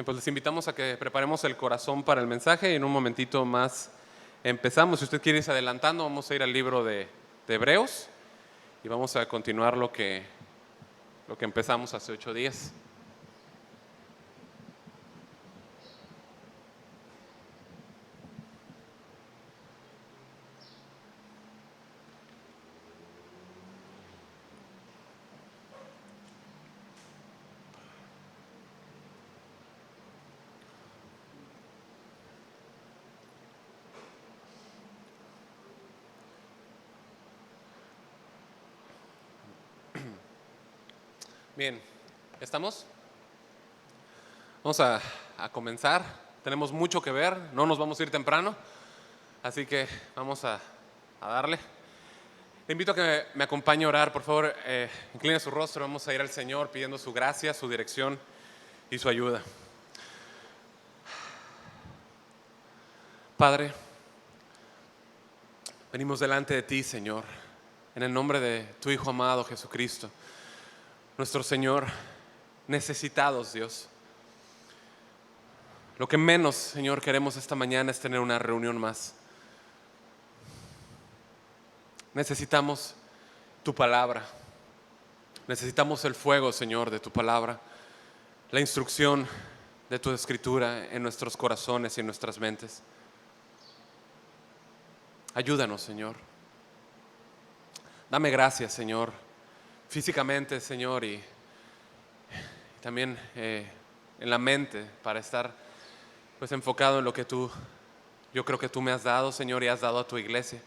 Bien, pues les invitamos a que preparemos el corazón para el mensaje y en un momentito más empezamos. Si usted quiere irse adelantando, vamos a ir al libro de Hebreos y vamos a continuar lo que empezamos hace 8 días. Bien, ¿estamos? Vamos a comenzar. Tenemos mucho que ver, no nos vamos a ir temprano, así que vamos a darle. Le invito a que me acompañe a orar, por favor, incline su rostro, vamos a ir al Señor pidiendo su gracia, su dirección y su ayuda. Padre, venimos delante de ti, Señor, en el nombre de tu Hijo amado Jesucristo, nuestro Señor, necesitados, Dios. Lo que menos, Señor, queremos esta mañana es tener una reunión más. Necesitamos tu palabra. Necesitamos el fuego, Señor, de tu palabra, la instrucción de tu escritura en nuestros corazones y en nuestras mentes. Ayúdanos, Señor. Dame gracias, Señor, físicamente, Señor, y también en la mente para estar pues enfocado en lo que yo creo que tú me has dado, Señor, y has dado a tu iglesia.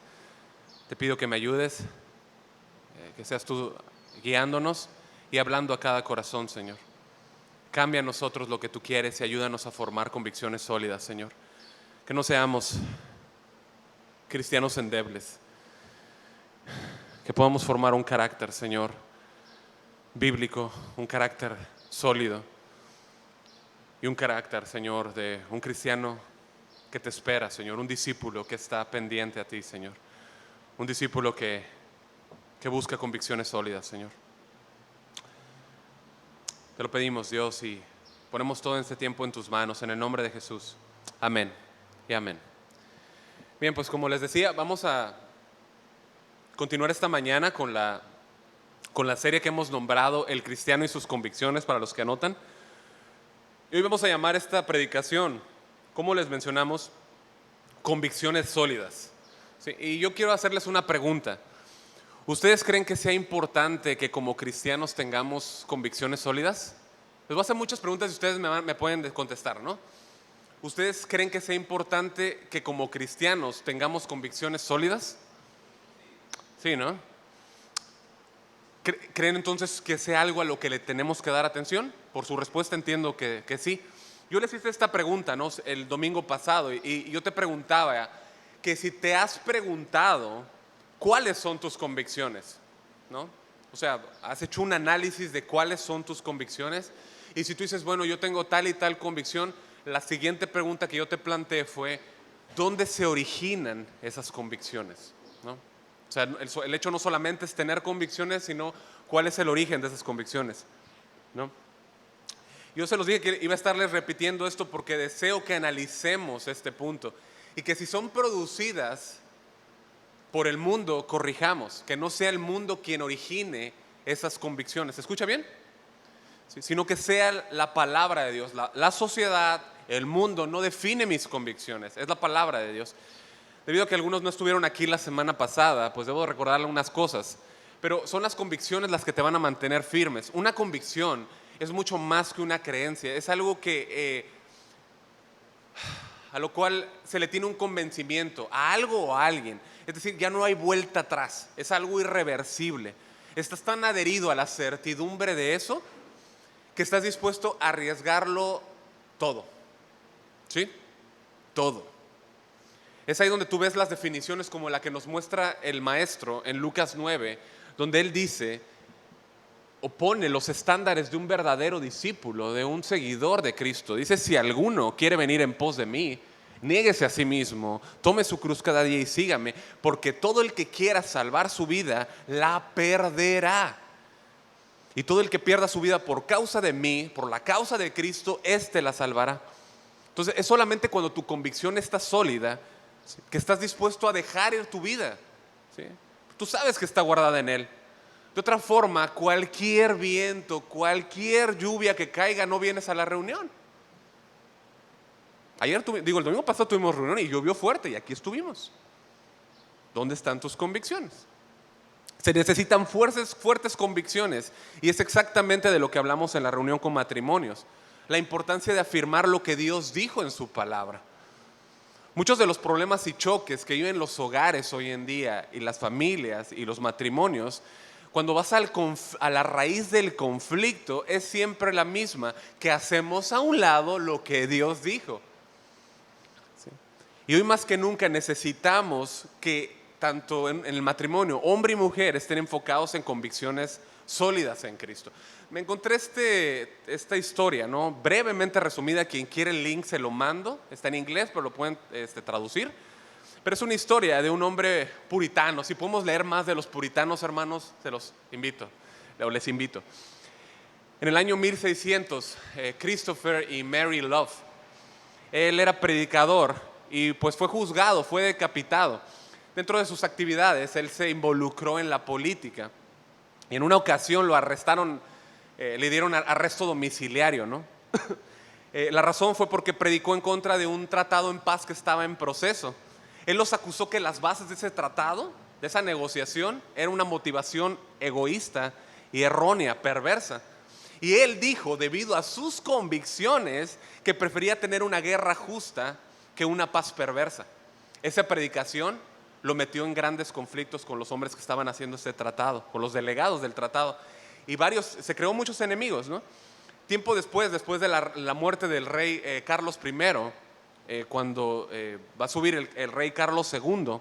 Te pido que me ayudes, que seas tú guiándonos y hablando a cada corazón, Señor. Cambia en nosotros lo que tú quieres y ayúdanos a formar convicciones sólidas, Señor. Que no seamos cristianos endebles. Que podamos formar un carácter, Señor, bíblico, un carácter sólido y un carácter, Señor, de un cristiano que te espera, Señor, un discípulo que está pendiente a ti, Señor, un discípulo que busca convicciones sólidas, Señor. Te lo pedimos, Dios, y ponemos todo este tiempo en tus manos, en el nombre de Jesús. Amén y amén. Bien, pues como les decía, vamos a continuar esta mañana con la serie que hemos nombrado El cristiano y sus convicciones, para los que anotan. Y hoy vamos a llamar esta predicación, como les mencionamos, convicciones sólidas. ¿Sí? Y yo quiero hacerles una pregunta. ¿Ustedes creen que sea importante que como cristianos tengamos convicciones sólidas? Les voy a hacer muchas preguntas y ustedes me pueden contestar, ¿no? ¿Ustedes creen que sea importante que como cristianos tengamos convicciones sólidas? Sí, ¿no? ¿Creen entonces que sea algo a lo que le tenemos que dar atención? Por su respuesta entiendo que sí. Yo les hice esta pregunta, ¿no?, el domingo pasado y yo te preguntaba que si te has preguntado cuáles son tus convicciones, ¿no? O sea, has hecho un análisis de cuáles son tus convicciones y si tú dices, bueno, yo tengo tal y tal convicción, la siguiente pregunta que yo te planteé fue, ¿dónde se originan esas convicciones? ¿No? O sea, el hecho no solamente es tener convicciones, sino cuál es el origen de esas convicciones, ¿no? Yo se los dije que iba a estarles repitiendo esto porque deseo que analicemos este punto y que si son producidas por el mundo, corrijamos, que no sea el mundo quien origine esas convicciones. ¿Se escucha bien? Sí, sino que sea la palabra de Dios. La sociedad, el mundo no define mis convicciones, es la palabra de Dios. Debido a que algunos no estuvieron aquí la semana pasada, pues debo recordarle unas cosas. Pero son las convicciones las que te van a mantener firmes. Una convicción es mucho más que una creencia. Es algo a lo cual se le tiene un convencimiento, a algo o a alguien. Es decir, ya no hay vuelta atrás. Es algo irreversible. Estás tan adherido a la certidumbre de eso que estás dispuesto a arriesgarlo todo. ¿Sí? Todo. Es ahí donde tú ves las definiciones como la que nos muestra el maestro en Lucas 9, donde él dice o pone los estándares de un verdadero discípulo, de un seguidor de Cristo. Dice, si alguno quiere venir en pos de mí, niéguese a sí mismo, tome su cruz cada día y sígame, porque todo el que quiera salvar su vida, la perderá. Y todo el que pierda su vida por causa de mí, por la causa de Cristo, éste la salvará. Entonces es solamente cuando tu convicción está sólida, ¿sí?, que estás dispuesto a dejar ir tu vida, ¿sí? Tú sabes que está guardada en Él. De otra forma, cualquier viento, cualquier lluvia que caiga, no vienes a la reunión. El domingo pasado tuvimos reunión y llovió fuerte y aquí estuvimos. ¿Dónde están tus convicciones? Se necesitan fuertes convicciones, y es exactamente de lo que hablamos en la reunión con matrimonios. La importancia de afirmar lo que Dios dijo en su palabra. Muchos de los problemas y choques que viven los hogares hoy en día, y las familias y los matrimonios, cuando vas a la raíz del conflicto, es siempre la misma: que hacemos a un lado lo que Dios dijo. ¿Sí? Y hoy más que nunca necesitamos que tanto en el matrimonio, hombre y mujer, estén enfocados en convicciones sólidas en Cristo. Me encontré esta historia, ¿no?, brevemente resumida. Quien quiere el link se lo mando. Está en inglés, pero lo pueden traducir. Pero es una historia de un hombre puritano. Si podemos leer más de los puritanos, hermanos, les invito. En el año 1600, Christopher y Mary Love, él era predicador y pues fue juzgado, fue decapitado. Dentro de sus actividades, él se involucró en la política. Y en una ocasión lo arrestaron, le dieron arresto domiciliario, ¿no? La razón fue porque predicó en contra de un tratado en paz que estaba en proceso. Él los acusó que las bases de ese tratado, de esa negociación, era una motivación egoísta y errónea, perversa. Y él dijo, debido a sus convicciones, que prefería tener una guerra justa que una paz perversa. Esa predicación lo metió en grandes conflictos con los hombres que estaban haciendo este tratado, con los delegados del tratado. Y se creó muchos enemigos, ¿no? Tiempo después de la muerte del rey Carlos I, cuando va a subir el rey Carlos II,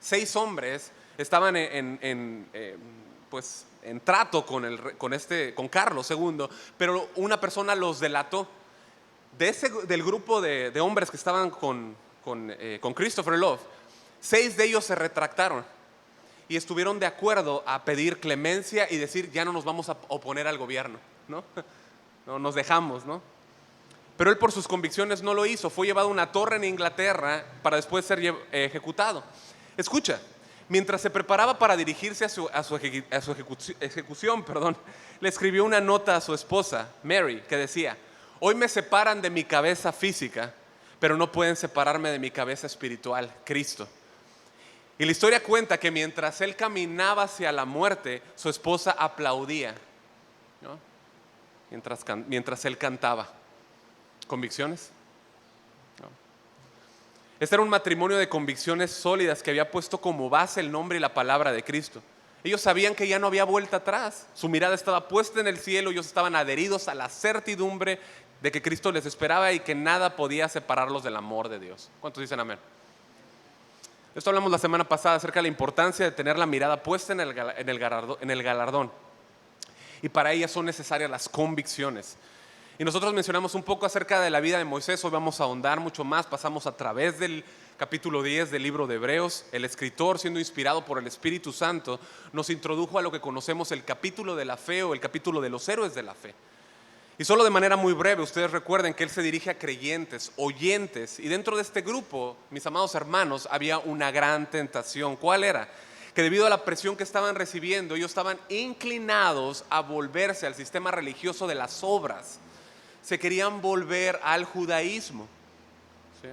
6 hombres estaban en trato con Carlos II, pero una persona los delató. Del grupo de hombres que estaban con Christopher Love, 6 de ellos se retractaron y estuvieron de acuerdo a pedir clemencia y decir: ya no nos vamos a oponer al gobierno, ¿no? No nos dejamos, ¿no? Pero él, por sus convicciones, no lo hizo. Fue llevado a una torre en Inglaterra para después ser ejecutado. Escucha, mientras se preparaba para dirigirse a su ejecución, le escribió una nota a su esposa, Mary, que decía: hoy me separan de mi cabeza física, pero no pueden separarme de mi cabeza espiritual, Cristo. Y la historia cuenta que mientras él caminaba hacia la muerte, su esposa aplaudía, ¿no?, mientras él cantaba. ¿Convicciones? No. Este era un matrimonio de convicciones sólidas que había puesto como base el nombre y la palabra de Cristo. Ellos sabían que ya no había vuelta atrás. Su mirada estaba puesta en el cielo. Ellos estaban adheridos a la certidumbre de que Cristo les esperaba y que nada podía separarlos del amor de Dios. ¿Cuántos dicen amén? Esto hablamos la semana pasada acerca de la importancia de tener la mirada puesta en el galardón. Y para ellas son necesarias las convicciones. Y nosotros mencionamos un poco acerca de la vida de Moisés. Hoy vamos a ahondar mucho más. Pasamos a través del capítulo 10 del libro de Hebreos. El escritor, siendo inspirado por el Espíritu Santo, nos introdujo a lo que conocemos el capítulo de la fe, o el capítulo de los héroes de la fe. Y solo de manera muy breve, ustedes recuerden que él se dirige a creyentes, oyentes. Y dentro de este grupo, mis amados hermanos, había una gran tentación. ¿Cuál era? Que debido a la presión que estaban recibiendo, ellos estaban inclinados a volverse al sistema religioso de las obras. Se querían volver al judaísmo, ¿sí?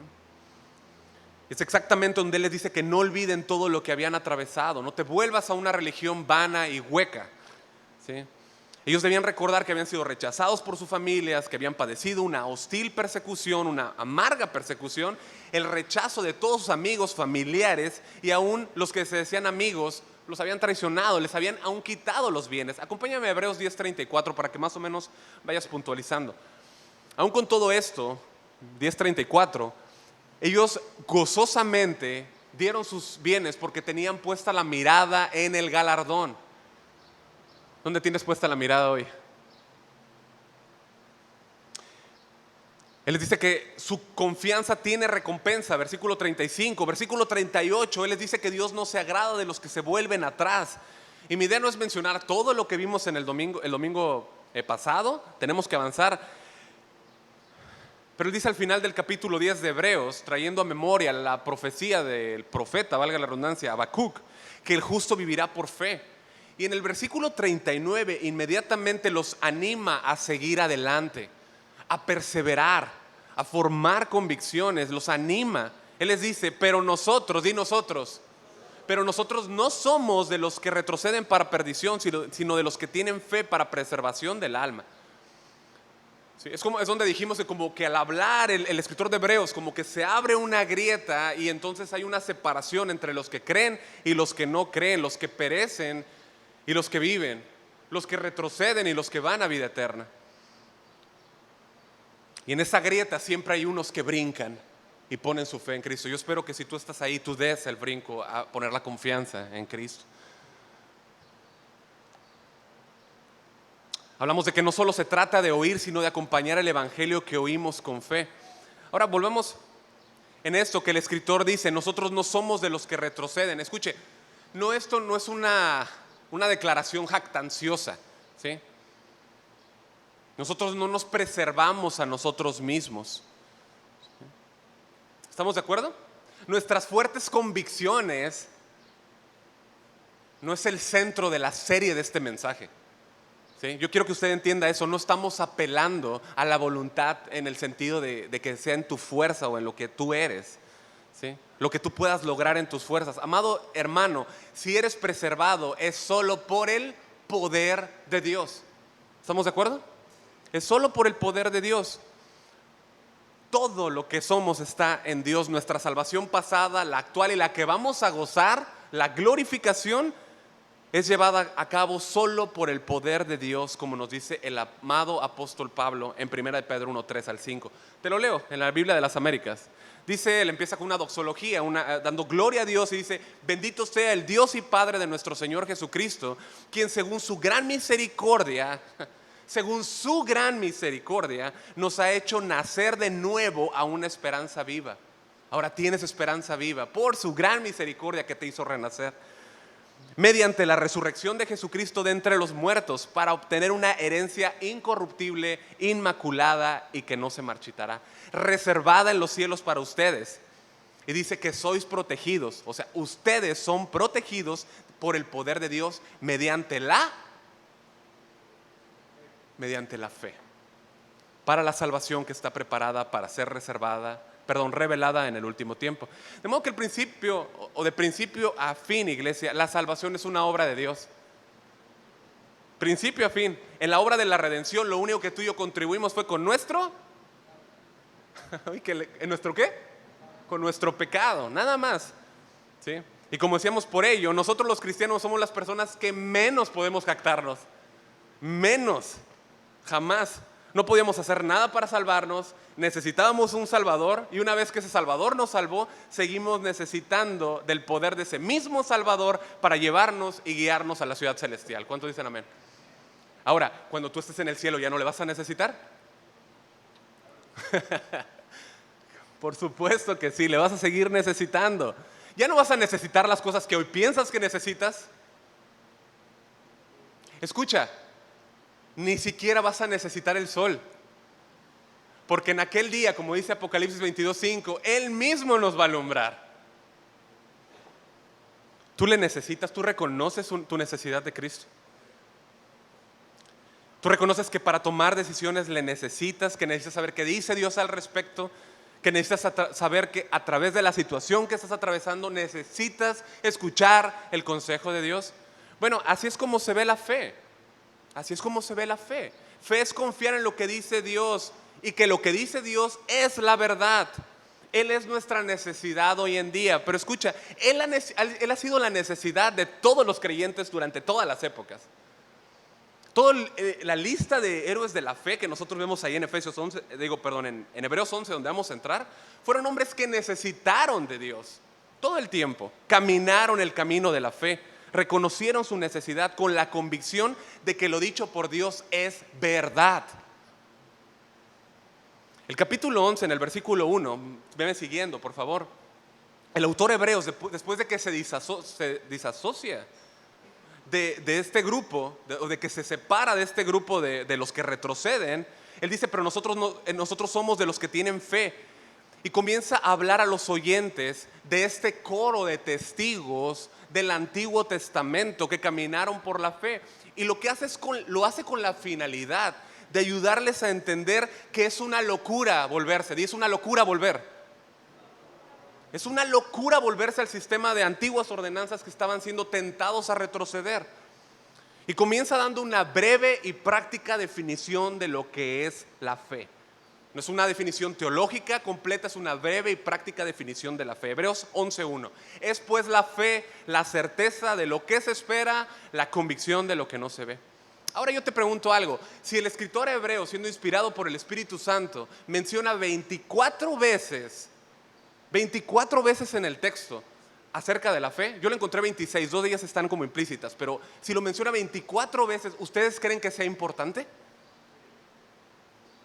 Es exactamente donde él les dice que no olviden todo lo que habían atravesado. No te vuelvas a una religión vana y hueca, ¿sí? Ellos debían recordar que habían sido rechazados por sus familias, que habían padecido una hostil persecución, una amarga persecución, el rechazo de todos sus amigos, familiares, y aún los que se decían amigos los habían traicionado, les habían aún quitado los bienes. Acompáñame a Hebreos 10:34 para que más o menos vayas puntualizando. Aún con todo esto, 10:34, ellos gozosamente dieron sus bienes porque tenían puesta la mirada en el galardón. ¿Dónde tienes puesta la mirada hoy? Él les dice que su confianza tiene recompensa, versículo 35, versículo 38, él les dice que Dios no se agrada de los que se vuelven atrás. Y mi idea no es mencionar todo lo que vimos en el domingo pasado, tenemos que avanzar. Pero él dice al final del capítulo 10 de Hebreos, trayendo a memoria la profecía del profeta, valga la redundancia, Habacuc, que el justo vivirá por fe. Y en el versículo 39 inmediatamente los anima a seguir adelante, a perseverar, a formar convicciones, los anima. Él les dice, pero nosotros, pero nosotros no somos de los que retroceden para perdición, sino de los que tienen fe para preservación del alma. Sí, es donde dijimos que como que al hablar el escritor de Hebreos como que se abre una grieta y entonces hay una separación entre los que creen y los que no creen, los que perecen y los que viven, los que retroceden y los que van a vida eterna. Y en esa grieta siempre hay unos que brincan y ponen su fe en Cristo. Yo espero que si tú estás ahí, tú des el brinco a poner la confianza en Cristo. Hablamos de que no solo se trata de oír, sino de acompañar el evangelio que oímos con fe. Ahora volvemos en esto que el escritor dice, nosotros no somos de los que retroceden. Escuche, esto no es una declaración jactanciosa, ¿sí? Nosotros no nos preservamos a nosotros mismos. ¿Estamos de acuerdo? Nuestras fuertes convicciones no es el centro de la serie de este mensaje. ¿Sí? Yo quiero que usted entienda eso. No estamos apelando a la voluntad en el sentido de que sea en tu fuerza o en lo que tú eres, ¿sí? Lo que tú puedas lograr en tus fuerzas. Amado hermano, si eres preservado es solo por el poder de Dios. ¿Estamos de acuerdo? Es solo por el poder de Dios. Todo lo que somos está en Dios. Nuestra salvación pasada, la actual y la que vamos a gozar, la glorificación, es llevada a cabo solo por el poder de Dios, como nos dice el amado apóstol Pablo en 1 de Pedro 1, 3 al 5. Te lo leo en la Biblia de las Américas. Dice, él empieza con una doxología, dando gloria a Dios y dice, bendito sea el Dios y Padre de nuestro Señor Jesucristo, quien según su gran misericordia nos ha hecho nacer de nuevo a una esperanza viva. Ahora tienes esperanza viva por su gran misericordia que te hizo renacer, mediante la resurrección de Jesucristo de entre los muertos, para obtener una herencia incorruptible, inmaculada y que no se marchitará, reservada en los cielos para ustedes. Y dice que sois protegidos, o sea, ustedes son protegidos por el poder de Dios mediante la fe, para la salvación que está preparada para ser revelada en el último tiempo. De modo que de principio a fin, iglesia, la salvación es una obra de Dios. Principio a fin. En la obra de la redención, lo único que tú y yo contribuimos fue con nuestro ¿en nuestro qué? Con nuestro pecado, nada más, ¿sí? Y como decíamos, por ello, nosotros los cristianos somos las personas que menos podemos jactarnos. Menos, jamás. No podíamos hacer nada para salvarnos, necesitábamos un Salvador, y una vez que ese Salvador nos salvó, seguimos necesitando del poder de ese mismo Salvador para llevarnos y guiarnos a la ciudad celestial. ¿Cuántos dicen amén? Ahora, cuando tú estés en el cielo, ¿ya no le vas a necesitar? Por supuesto que sí, le vas a seguir necesitando. Ya no vas a necesitar las cosas que hoy piensas que necesitas. Escucha, ni siquiera vas a necesitar el sol, porque en aquel día, como dice Apocalipsis 22:5, Él mismo nos va a alumbrar. Tú le necesitas, tú reconoces tu necesidad de Cristo. Tú reconoces que para tomar decisiones le necesitas, que necesitas saber qué dice Dios al respecto, que necesitas saber que a través de la situación que estás atravesando necesitas escuchar el consejo de Dios. Bueno, así es como se ve la fe. Así es como se ve la fe. Fe es confiar en lo que dice Dios y que lo que dice Dios es la verdad. Él es nuestra necesidad hoy en día. Pero escucha, Él ha sido la necesidad de todos los creyentes durante todas las épocas. Toda la lista de héroes de la fe que nosotros vemos ahí en en Hebreos 11, donde vamos a entrar, fueron hombres que necesitaron de Dios todo el tiempo. Caminaron el camino de la fe. Reconocieron su necesidad con la convicción de que lo dicho por Dios es verdad. El capítulo 11, en el versículo 1, veme siguiendo, por favor. El autor Hebreos, después de que se disasocia, de este grupo, o de que se separa de este grupo de los que retroceden, él dice, pero nosotros somos de los que tienen fe. Y comienza a hablar a los oyentes de este coro de testigos del Antiguo Testamento que caminaron por la fe. Y lo que hace lo hace con la finalidad de ayudarles a entender que es una locura volverse. Dice, una locura volver. Es una locura volverse al sistema de antiguas ordenanzas que estaban siendo tentados a retroceder. Y comienza dando una breve y práctica definición de lo que es la fe. No es una definición teológica completa, es una breve y práctica definición de la fe. Hebreos 11:1. Es pues la fe, la certeza de lo que se espera, la convicción de lo que no se ve. Ahora yo te pregunto algo. Si el escritor hebreo, siendo inspirado por el Espíritu Santo, menciona 24 veces en el texto acerca de la fe, yo lo encontré 26, 2 de ellas están como implícitas, pero si lo menciona 24 veces, ¿ustedes creen que sea importante?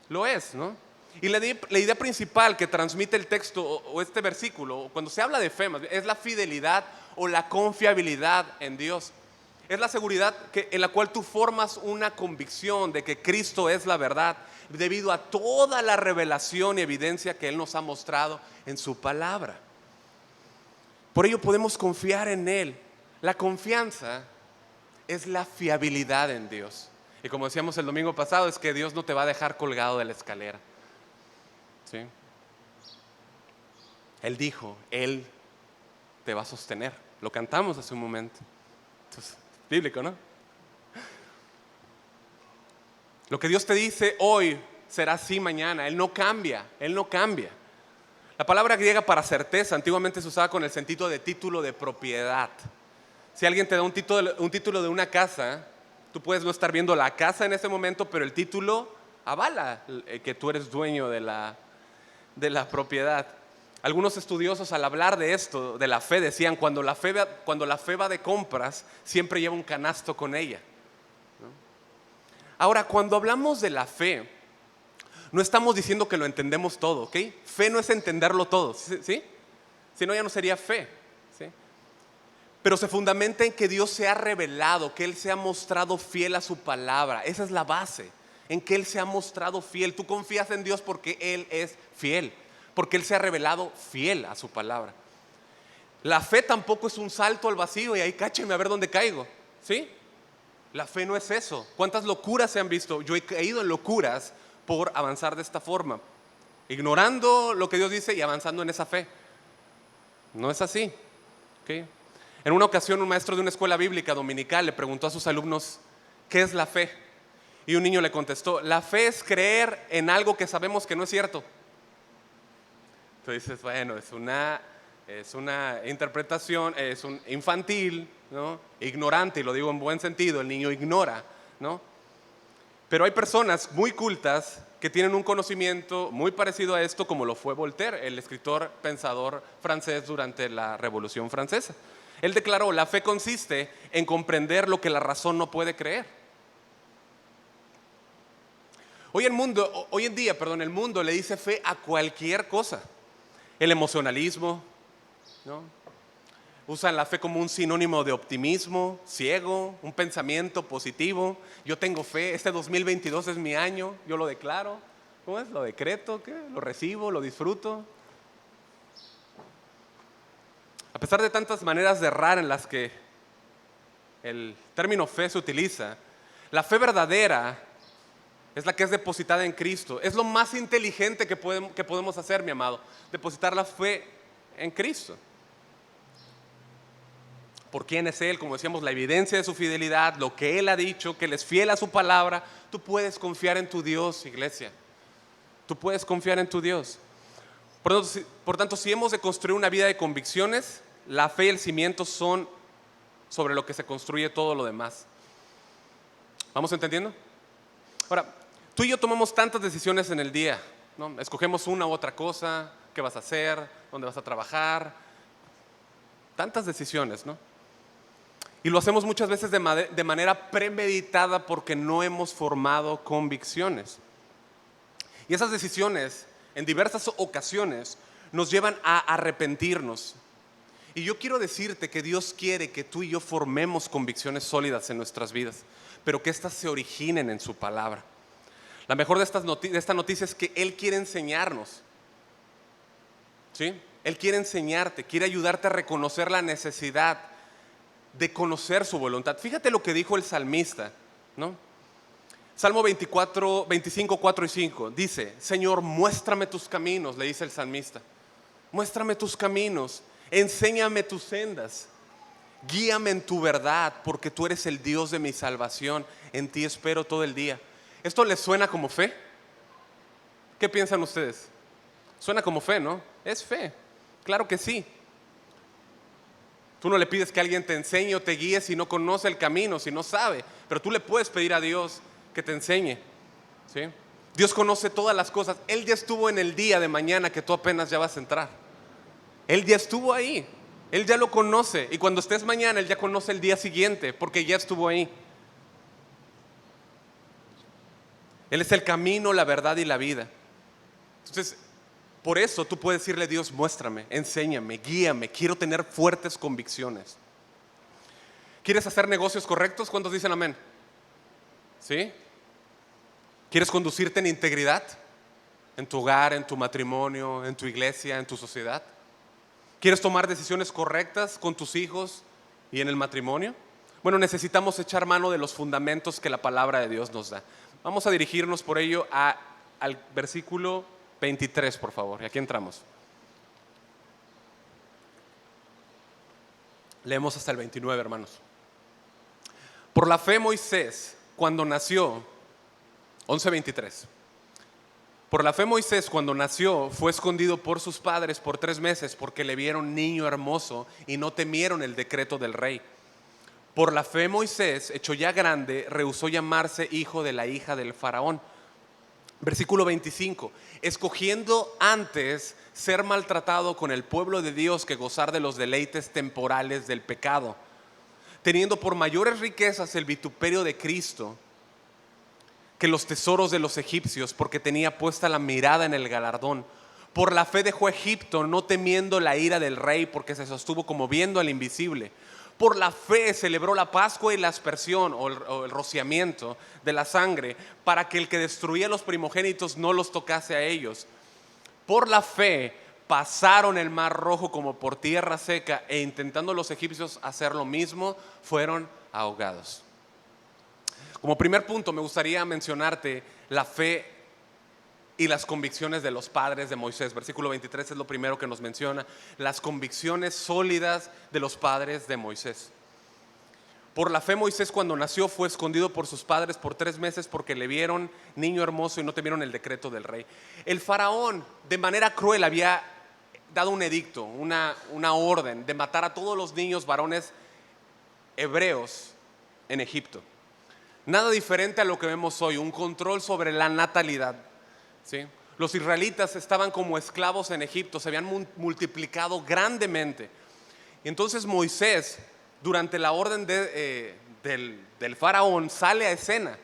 Lo es, ¿no? Y la idea principal que transmite el texto o este versículo, cuando se habla de fe, es la fidelidad o la confiabilidad en Dios. Es la seguridad en la cual tú formas una convicción de que Cristo es la verdad, debido a toda la revelación y evidencia que Él nos ha mostrado en su palabra. Por ello podemos confiar en Él. La confianza es la fiabilidad en Dios. Y como decíamos el domingo pasado, es que Dios no te va a dejar colgado de la escalera. ¿Sí? Él dijo, Él te va a sostener. Lo cantamos hace un momento. Entonces, bíblico, ¿no? Lo que Dios te dice hoy será así mañana. Él no cambia, Él no cambia. La palabra griega para certeza antiguamente se usaba con el sentido de título de propiedad. Si alguien te da un título de una casa, tú puedes no estar viendo la casa en ese momento, pero el título avala que tú eres dueño de la propiedad. Algunos estudiosos al hablar de esto, de la fe, decían cuando la fe va de compras, siempre lleva un canasto con ella, ¿no? Ahora, cuando hablamos de la fe, no estamos diciendo que lo entendemos todo, ¿ok? Fe no es entenderlo todo, ¿sí? Si no, ya no sería fe, ¿sí? Pero se fundamenta en que Dios se ha revelado, que Él se ha mostrado fiel a su palabra. Esa es la base, en que Él se ha mostrado fiel. Tú confías en Dios porque Él es fiel, porque Él se ha revelado fiel a su palabra. La fe tampoco es un salto al vacío y ahí cácheme a ver dónde caigo, ¿sí? La fe no es eso. ¿Cuántas locuras se han visto? Yo he caído en locuras por avanzar de esta forma, ignorando lo que Dios dice y avanzando en esa fe. No es así, ¿ok? En una ocasión un maestro de una escuela bíblica dominical le preguntó a sus alumnos, ¿qué es la fe? Y un niño le contestó, la fe es creer en algo que sabemos que no es cierto. Tú dices, bueno, es una interpretación, es un infantil, ¿no? Ignorante, y lo digo en buen sentido, el niño ignora, ¿no? Pero hay personas muy cultas que tienen un conocimiento muy parecido a esto, como lo fue Voltaire, el escritor pensador francés durante la Revolución Francesa. Él declaró, la fe consiste en comprender lo que la razón no puede creer. Hoy en día, el mundo le dice fe a cualquier cosa. El emocionalismo, ¿no? Usan la fe como un sinónimo de optimismo ciego, un pensamiento positivo. Yo tengo fe, este 2022 es mi año, yo lo declaro. ¿Cómo es? ¿Lo decreto? ¿Qué? ¿Lo recibo? ¿Lo disfruto? A pesar de tantas maneras de errar en las que el término fe se utiliza, la fe verdadera es la que es depositada en Cristo. Es lo más inteligente que podemos hacer, mi amado, depositar la fe en Cristo. Por quién es Él, como decíamos, la evidencia de su fidelidad, lo que Él ha dicho, que Él es fiel a su palabra. Tú puedes confiar en tu Dios, iglesia. Tú puedes confiar en tu Dios. Por tanto, si hemos de construir una vida de convicciones, la fe y el cimiento son sobre lo que se construye todo lo demás. ¿Vamos entendiendo? Ahora, tú y yo tomamos tantas decisiones en el día, ¿no? Escogemos una u otra cosa, qué vas a hacer, dónde vas a trabajar, tantas decisiones, ¿no? Y lo hacemos muchas veces de manera premeditada porque no hemos formado convicciones. Y esas decisiones, en diversas ocasiones, nos llevan a arrepentirnos. Y yo quiero decirte que Dios quiere que tú y yo formemos convicciones sólidas en nuestras vidas, pero que éstas se originen en su palabra. La mejor de esta noticia es que Él quiere enseñarnos, ¿sí? Él quiere enseñarte, quiere ayudarte a reconocer la necesidad de conocer su voluntad. Fíjate lo que dijo el salmista, ¿no? Salmo 24, 25, 4 y 5 dice: Señor, muéstrame tus caminos, le dice el salmista. Muéstrame tus caminos, enséñame tus sendas, guíame en tu verdad, porque tú eres el Dios de mi salvación, en ti espero todo el día. ¿Esto les suena como fe? ¿Qué piensan ustedes? Suena como fe, ¿no? Es fe, claro que sí. Tú no le pides que alguien te enseñe o te guíe si no conoce el camino, si no sabe, pero tú le puedes pedir a Dios que te enseñe, ¿sí? Dios conoce todas las cosas. Él ya estuvo en el día de mañana que tú apenas ya vas a entrar. Él ya estuvo ahí, Él ya lo conoce, y cuando estés mañana Él ya conoce el día siguiente, porque ya estuvo ahí. Él es el camino, la verdad y la vida. Entonces, por eso tú puedes decirle: Dios, muéstrame, enséñame, guíame, quiero tener fuertes convicciones. ¿Quieres hacer negocios correctos? ¿Cuántos dicen amén? ¿Sí? ¿Quieres conducirte en integridad? En tu hogar, en tu matrimonio, en tu iglesia, en tu sociedad. ¿Quieres tomar decisiones correctas con tus hijos y en el matrimonio? Bueno, necesitamos echar mano de los fundamentos que la palabra de Dios nos da. Vamos a dirigirnos por ello al versículo 23, por favor. Y aquí entramos. Leemos hasta el 29, hermanos. Por la fe Moisés, cuando nació, 11:23. Por la fe Moisés, cuando nació, fue escondido por sus padres por 3 meses, porque le vieron niño hermoso y no temieron el decreto del rey. Por la fe Moisés, hecho ya grande, rehusó llamarse hijo de la hija del faraón. Versículo 25. Escogiendo antes ser maltratado con el pueblo de Dios que gozar de los deleites temporales del pecado, teniendo por mayores riquezas el vituperio de Cristo que los tesoros de los egipcios, porque tenía puesta la mirada en el galardón. Por la fe dejó Egipto, no temiendo la ira del rey, porque se sostuvo como viendo al invisible. Por la fe celebró la Pascua y la aspersión o el rociamiento de la sangre, para que el que destruía los primogénitos no los tocase a ellos. Por la fe pasaron el mar rojo como por tierra seca, e intentando los egipcios hacer lo mismo, fueron ahogados. Como primer punto, me gustaría mencionarte la fe y las convicciones de los padres de Moisés. Versículo 23 es lo primero que nos menciona: las convicciones sólidas de los padres de Moisés. Por la fe Moisés, cuando nació, fue escondido por sus padres por 3 meses, porque le vieron niño hermoso y no temieron el decreto del rey. El faraón, de manera cruel, había dado un edicto, una orden de matar a todos los niños varones hebreos en Egipto. Nada diferente a lo que vemos hoy, un control sobre la natalidad, ¿sí? Los israelitas estaban como esclavos en Egipto, se habían multiplicado grandemente. Y entonces Moisés, durante la orden del faraón, sale a escena.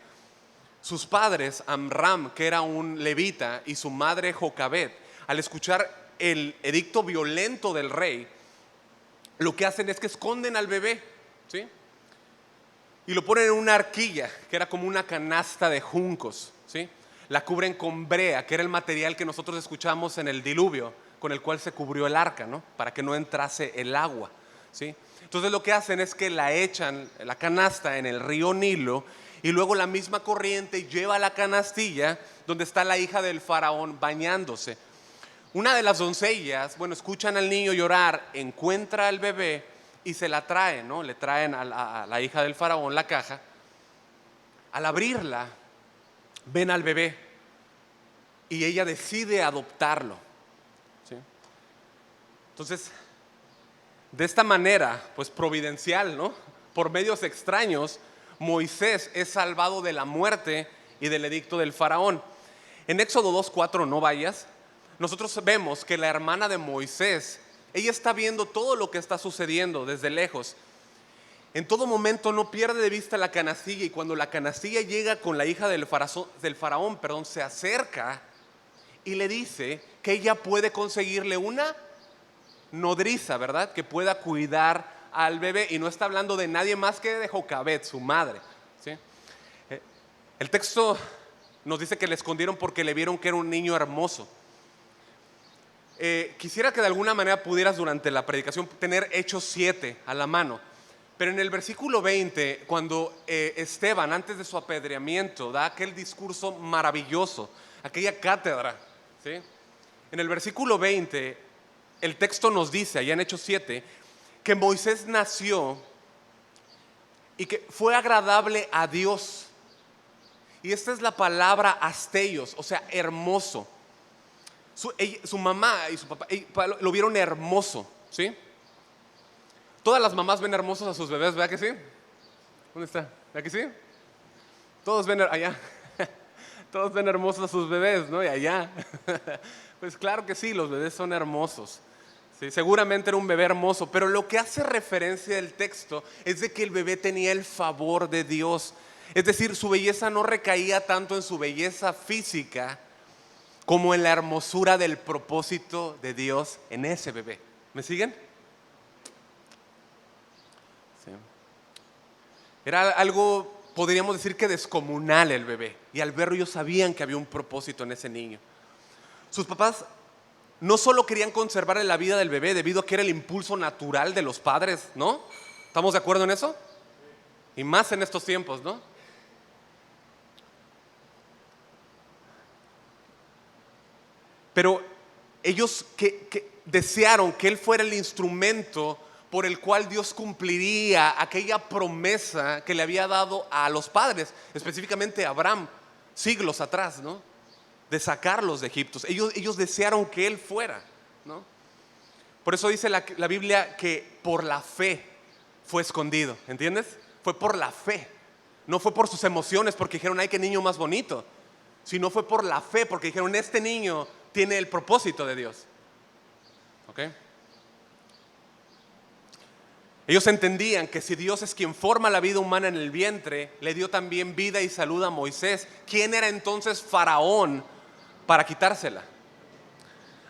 Sus padres, Amram, que era un levita, y su madre Jocabed, al escuchar el edicto violento del rey, lo que hacen es que esconden al bebé, ¿sí? Y lo ponen en una arquilla, que era como una canasta de juncos, ¿sí? La cubren con brea, que era el material que nosotros escuchamos en el diluvio, con el cual se cubrió el arca, ¿no? Para que no entrase el agua, ¿sí? Entonces lo que hacen es que la echan, la canasta, en el río Nilo, y luego la misma corriente lleva la canastilla donde está la hija del faraón bañándose. Una de las doncellas, bueno, escuchan al niño llorar, encuentra al bebé y se la traen, ¿no? Le traen a la hija del faraón la caja. Al abrirla, ven al bebé y ella decide adoptarlo, ¿sí? Entonces, de esta manera, pues providencial, ¿no? Por medios extraños, Moisés es salvado de la muerte y del edicto del faraón. En Éxodo 2:4, no vayas, nosotros vemos que la hermana de Moisés, ella está viendo todo lo que está sucediendo desde lejos. En todo momento no pierde de vista la canastilla, y cuando la canastilla llega con la hija del faraón, se acerca y le dice que ella puede conseguirle una nodriza, ¿verdad? Que pueda cuidar al bebé. Y no está hablando de nadie más que de Jocabed, su madre, ¿sí? El texto nos dice que le escondieron porque le vieron que era un niño hermoso. Quisiera que de alguna manera pudieras durante la predicación tener Hechos 7 a la mano. Pero en el versículo 20, cuando Esteban, antes de su apedreamiento, da aquel discurso maravilloso, aquella cátedra, ¿sí? En el versículo 20, el texto nos dice, allá en Hechos 7, que Moisés nació y que fue agradable a Dios. Y esta es la palabra asteios, o sea, hermoso. Su mamá y su papá lo vieron hermoso, ¿sí? Todas las mamás ven hermosos a sus bebés, ¿verdad que sí? ¿Dónde está? ¿Verdad que sí? Todos ven allá. Todos ven hermosos a sus bebés, ¿no? Y allá. Pues claro que sí, los bebés son hermosos. Sí, seguramente era un bebé hermoso, pero lo que hace referencia el texto es de que el bebé tenía el favor de Dios. Es decir, su belleza no recaía tanto en su belleza física como en la hermosura del propósito de Dios en ese bebé. ¿Me siguen? Sí. Era algo, podríamos decir que descomunal el bebé. Y al verlo ellos sabían que había un propósito en ese niño. Sus papás no solo querían conservar la vida del bebé debido a que era el impulso natural de los padres, ¿no? ¿Estamos de acuerdo en eso? Y más en estos tiempos, ¿no? Pero ellos que desearon que él fuera el instrumento por el cual Dios cumpliría aquella promesa que le había dado a los padres, específicamente a Abraham, siglos atrás, ¿no? De sacarlos de Egipto. Ellos desearon que él fuera, ¿no? Por eso dice la Biblia que por la fe fue escondido, ¿entiendes? Fue por la fe, no fue por sus emociones porque dijeron, ay, qué niño más bonito, sino fue por la fe porque dijeron, este niño tiene el propósito de Dios. ¿Ok? Ellos entendían que si Dios es quien forma la vida humana en el vientre, le dio también vida y salud a Moisés. ¿Quién era entonces Faraón para quitársela?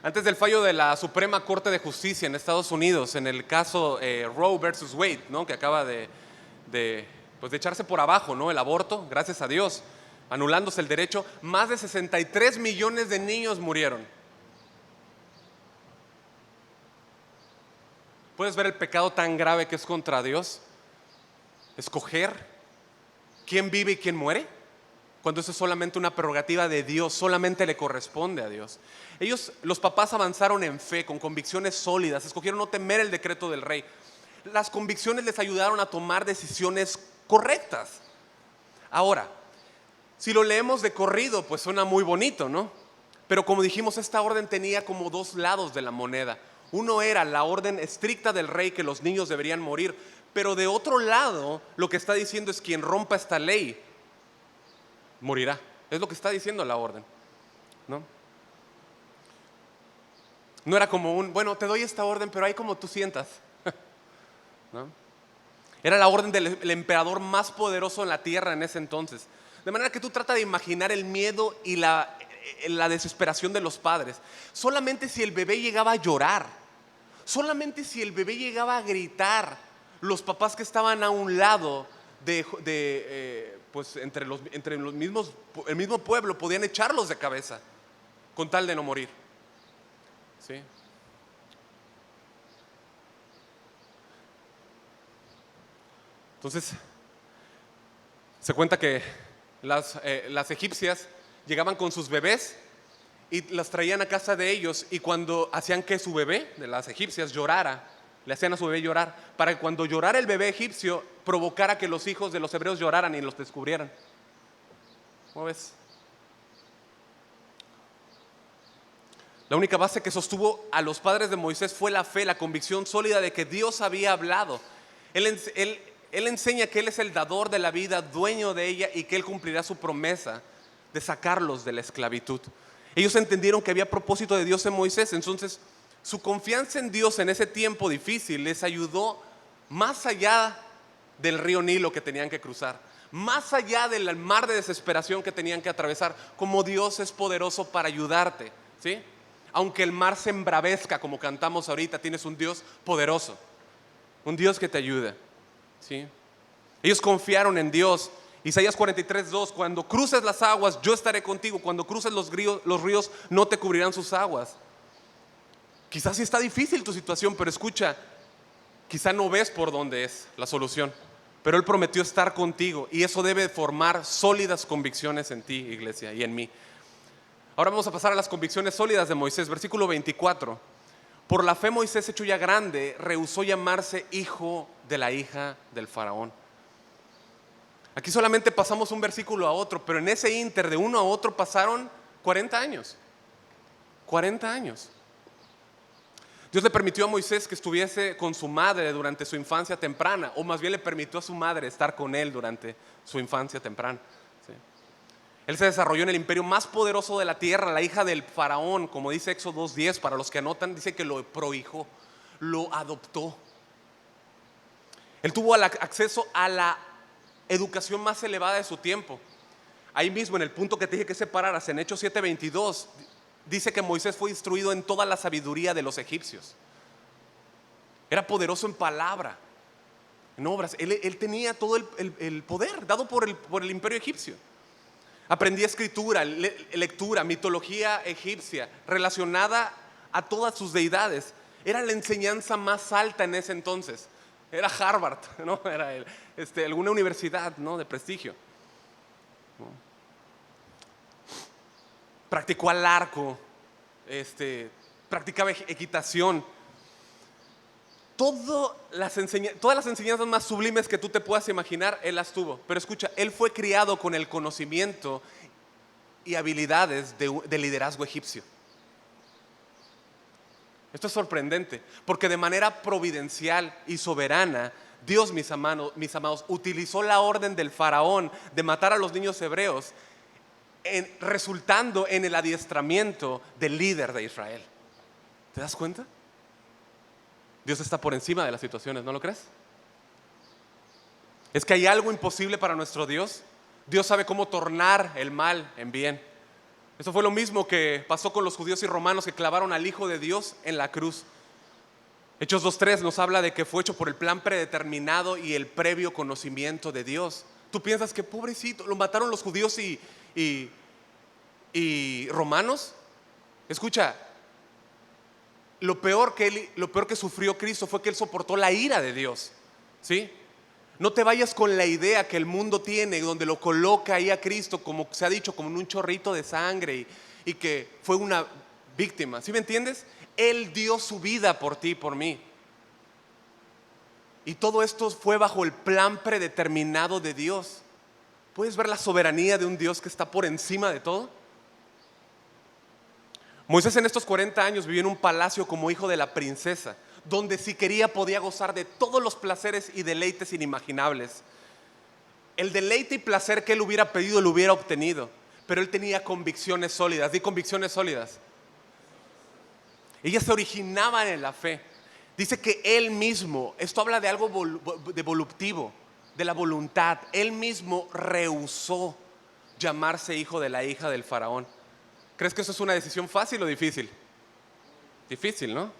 Antes del fallo de la Suprema Corte de Justicia en Estados Unidos, en el caso Roe versus Wade, ¿no? Que acaba de echarse por abajo, ¿no? El aborto, gracias a Dios, anulándose el derecho, más de 63 millones de niños murieron. ¿Puedes ver el pecado tan grave que es contra Dios? Escoger quién vive y quién muere, cuando eso es solamente una prerrogativa de Dios, solamente le corresponde a Dios. Ellos, los papás, avanzaron en fe, con convicciones sólidas, escogieron no temer el decreto del rey. Las convicciones les ayudaron a tomar decisiones correctas. Ahora, si lo leemos de corrido, pues suena muy bonito, ¿no? Pero como dijimos, esta orden tenía como dos lados de la moneda. Uno era la orden estricta del rey que los niños deberían morir, pero de otro lado, lo que está diciendo es quien rompa esta ley morirá. Es lo que está diciendo la orden, ¿no? No era como bueno, te doy esta orden, pero ahí como tú sientas, ¿no? Era la orden del emperador más poderoso en la tierra en ese entonces. De manera que tú trata de imaginar el miedo y la desesperación de los padres. Solamente si el bebé llegaba a llorar, solamente si el bebé llegaba a gritar, los papás que estaban a un lado pues entre los mismos, el mismo pueblo, podían echarlos de cabeza con tal de no morir, ¿sí? Entonces se cuenta que las egipcias llegaban con sus bebés y las traían a casa de ellos, y cuando hacían que su bebé de las egipcias llorara, le hacían a su bebé llorar, para que cuando llorara el bebé egipcio provocara que los hijos de los hebreos lloraran y los descubrieran. ¿Cómo ves? La única base que sostuvo a los padres de Moisés fue la fe, la convicción sólida de que Dios había hablado. Él enseña que Él es el dador de la vida, dueño de ella, y que Él cumplirá su promesa de sacarlos de la esclavitud. Ellos entendieron que había propósito de Dios en Moisés. Entonces su confianza en Dios en ese tiempo difícil les ayudó más allá del río Nilo que tenían que cruzar, más allá del mar de desesperación que tenían que atravesar. Como Dios es poderoso para ayudarte, ¿sí? Aunque el mar se embravezca, como cantamos ahorita, tienes un Dios poderoso, un Dios que te ayuda, ¿sí? Ellos confiaron en Dios. Isaías 43:2, cuando cruces las aguas, yo estaré contigo. Cuando cruces los ríos, no te cubrirán sus aguas. Quizás sí está difícil tu situación, pero escucha, quizá no ves por dónde es la solución, pero Él prometió estar contigo y eso debe formar sólidas convicciones en ti, iglesia, y en mí. Ahora vamos a pasar a las convicciones sólidas de Moisés, versículo 24. Por la fe Moisés, hecho ya grande, rehusó llamarse hijo de la hija del faraón. Aquí solamente pasamos un versículo a otro, pero en ese ínter de uno a otro pasaron 40 años. 40 años. Dios le permitió a Moisés que estuviese con su madre durante su infancia temprana, o más bien le permitió a su madre estar con él durante su infancia temprana. ¿Sí? Él se desarrolló en el imperio más poderoso de la tierra, la hija del faraón, como dice Éxodo 2:10, para los que anotan, dice que lo prohijó, lo adoptó. Él tuvo acceso a la educación más elevada de su tiempo. Ahí mismo en el punto que te dije que separaras, en Hechos 7:22, dice que Moisés fue instruido en toda la sabiduría de los egipcios. Era poderoso en palabra, en obras. Él tenía todo el poder dado por el imperio egipcio. Aprendía escritura, lectura, mitología egipcia relacionada a todas sus deidades. Era la enseñanza más alta en ese entonces. Era Harvard, ¿no? Era alguna universidad, ¿no?, de prestigio. Practicó al arco, practicaba equitación. Todas las enseñanzas más sublimes que tú te puedas imaginar, él las tuvo. Pero escucha, él fue criado con el conocimiento y habilidades de liderazgo egipcio. Esto es sorprendente, porque de manera providencial y soberana, Dios, mis amados, utilizó la orden del faraón de matar a los niños hebreos, resultando en el adiestramiento del líder de Israel. ¿Te das cuenta? Dios está por encima de las situaciones, ¿no lo crees? Es que hay algo imposible para nuestro Dios. Dios sabe cómo tornar el mal en bien. Eso fue lo mismo que pasó con los judíos y romanos que clavaron al Hijo de Dios en la cruz. Hechos 2:3 nos habla de que fue hecho por el plan predeterminado y el previo conocimiento de Dios. Tú piensas que pobrecito, lo mataron los judíos y romanos. Escucha, lo peor que sufrió Cristo fue que Él soportó la ira de Dios, ¿sí? No te vayas con la idea que el mundo tiene, donde lo coloca ahí a Cristo, como se ha dicho, como en un chorrito de sangre y que fue una víctima. ¿Sí me entiendes? Él dio su vida por ti y por mí. Y todo esto fue bajo el plan predeterminado de Dios. ¿Puedes ver la soberanía de un Dios que está por encima de todo? Moisés en estos 40 años vivió en un palacio como hijo de la princesa, donde si quería podía gozar de todos los placeres y deleites inimaginables. El deleite y placer que él hubiera pedido lo hubiera obtenido, pero él tenía convicciones sólidas. Di convicciones sólidas. Ellas se originaban en la fe. Dice que él mismo, esto habla de algo de voluptivo, de la voluntad. Él mismo rehusó llamarse hijo de la hija del faraón. ¿Crees que eso es una decisión fácil o difícil? Difícil, ¿no?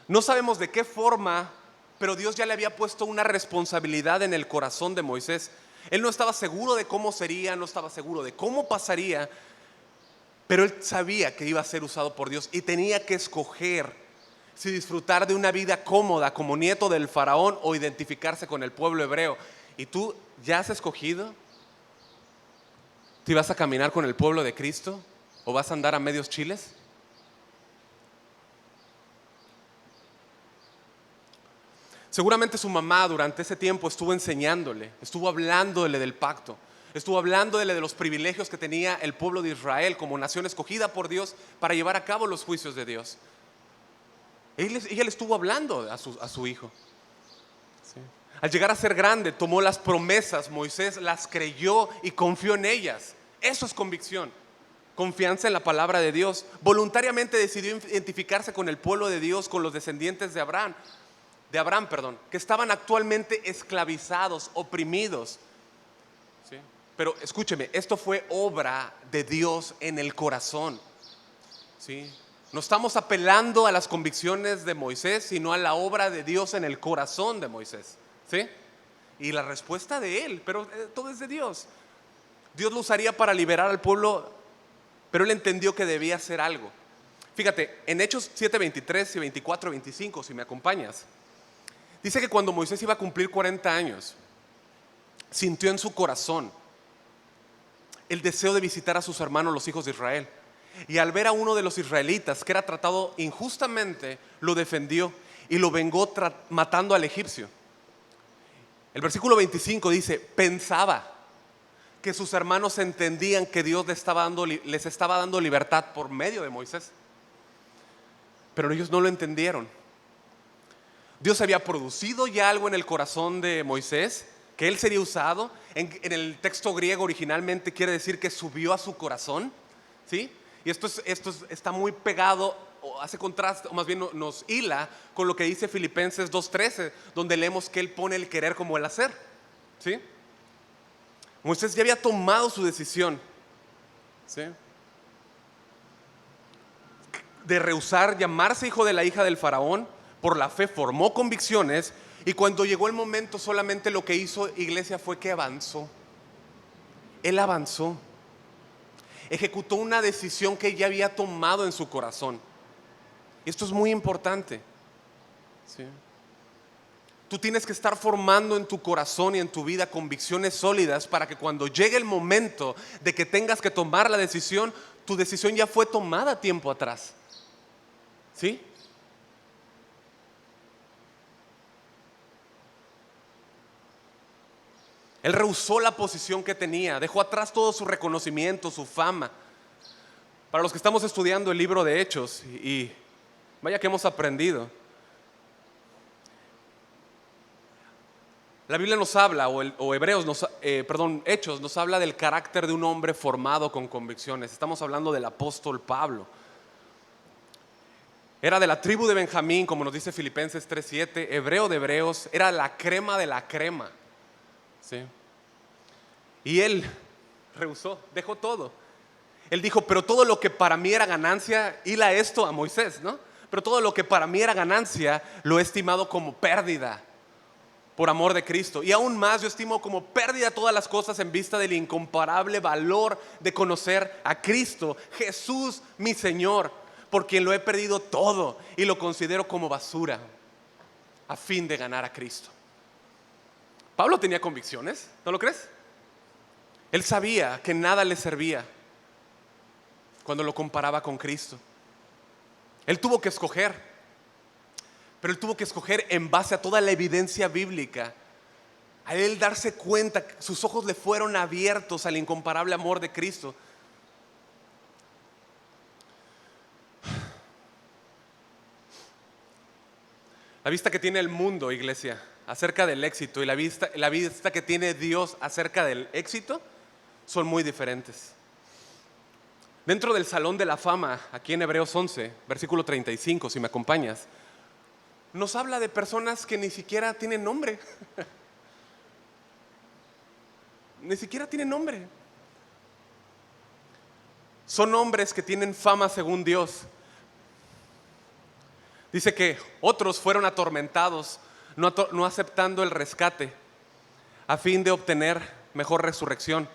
No sabemos de qué forma, pero Dios ya le había puesto una responsabilidad en el corazón de Moisés. Él no estaba seguro de cómo sería, no estaba seguro de cómo pasaría, pero él sabía que iba a ser usado por Dios y tenía que escoger si disfrutar de una vida cómoda como nieto del faraón o identificarse con el pueblo hebreo. ¿Y tú ya has escogido? ¿Te vas a caminar con el pueblo de Cristo o vas a andar a medios chiles? Seguramente su mamá durante ese tiempo estuvo enseñándole, estuvo hablándole del pacto, estuvo hablándole de los privilegios que tenía el pueblo de Israel como nación escogida por Dios para llevar a cabo los juicios de Dios. Ella le estuvo hablando a su hijo. Sí. Al llegar a ser grande, tomó las promesas, Moisés las creyó y confió en ellas. Eso es convicción, confianza en la palabra de Dios. Voluntariamente decidió identificarse con el pueblo de Dios, con los descendientes de Abraham, que estaban actualmente esclavizados, oprimidos. ¿Sí? Pero escúcheme, esto fue obra de Dios en el corazón. ¿Sí? No estamos apelando a las convicciones de Moisés, sino a la obra de Dios en el corazón de Moisés, ¿sí? Y la respuesta de él, pero todo es de Dios. Dios lo usaría para liberar al pueblo, pero él entendió que debía hacer algo. Fíjate, en Hechos 7:23 y 24:25, si me acompañas, dice que cuando Moisés iba a cumplir 40 años, sintió en su corazón el deseo de visitar a sus hermanos, los hijos de Israel. Y al ver a uno de los israelitas que era tratado injustamente, lo defendió y lo vengó matando al egipcio. El versículo 25 dice: pensaba que sus hermanos entendían que Dios les estaba dando libertad por medio de Moisés, pero ellos no lo entendieron. Dios había producido ya algo en el corazón de Moisés, que él sería usado. En el texto griego originalmente quiere decir que subió a su corazón, ¿sí? Y esto está muy pegado, o hace contraste, o más bien nos hila con lo que dice Filipenses 2:13, donde leemos que él pone el querer como el hacer, ¿sí? Moisés ya había tomado su decisión, ¿sí?, de rehusar llamarse hijo de la hija del faraón. Por la fe formó convicciones, y cuando llegó el momento, solamente lo que hizo, iglesia, fue que avanzó. Él avanzó, ejecutó una decisión que ya había tomado en su corazón. Y esto es muy importante, ¿sí? Tú tienes que estar formando en tu corazón y en tu vida convicciones sólidas para que cuando llegue el momento de que tengas que tomar la decisión, tu decisión ya fue tomada tiempo atrás, ¿sí? Él rehusó la posición que tenía, dejó atrás todo su reconocimiento, su fama. Para los que estamos estudiando el libro de Hechos, y vaya que hemos aprendido, la Biblia nos habla, Hechos nos habla del carácter de un hombre formado con convicciones. Estamos hablando del apóstol Pablo. Era de la tribu de Benjamín, como nos dice Filipenses 3:7, hebreo de hebreos, era la crema de la crema, ¿sí? Y él rehusó, dejó todo. Él dijo: pero todo lo que para mí era ganancia, hila esto a Moisés, ¿no? Pero todo lo que para mí era ganancia, lo he estimado como pérdida por amor de Cristo. Y aún más, yo estimo como pérdida todas las cosas en vista del incomparable valor de conocer a Cristo, Jesús mi Señor, por quien lo he perdido todo y lo considero como basura a fin de ganar a Cristo. Pablo tenía convicciones, ¿no lo crees? Él sabía que nada le servía cuando lo comparaba con Cristo. Él tuvo que escoger, pero él tuvo que escoger en base a toda la evidencia bíblica. A él darse cuenta, sus ojos le fueron abiertos al incomparable amor de Cristo. La vista que tiene el mundo, iglesia, acerca del éxito, y la vista que tiene Dios acerca del éxito son muy diferentes. Dentro del Salón de la Fama, aquí en Hebreos 11, versículo 35, si me acompañas, nos habla de personas que ni siquiera tienen nombre. Ni siquiera tienen nombre. Son hombres que tienen fama según Dios. Dice que otros fueron atormentados, no aceptando el rescate, a fin de obtener mejor resurrección.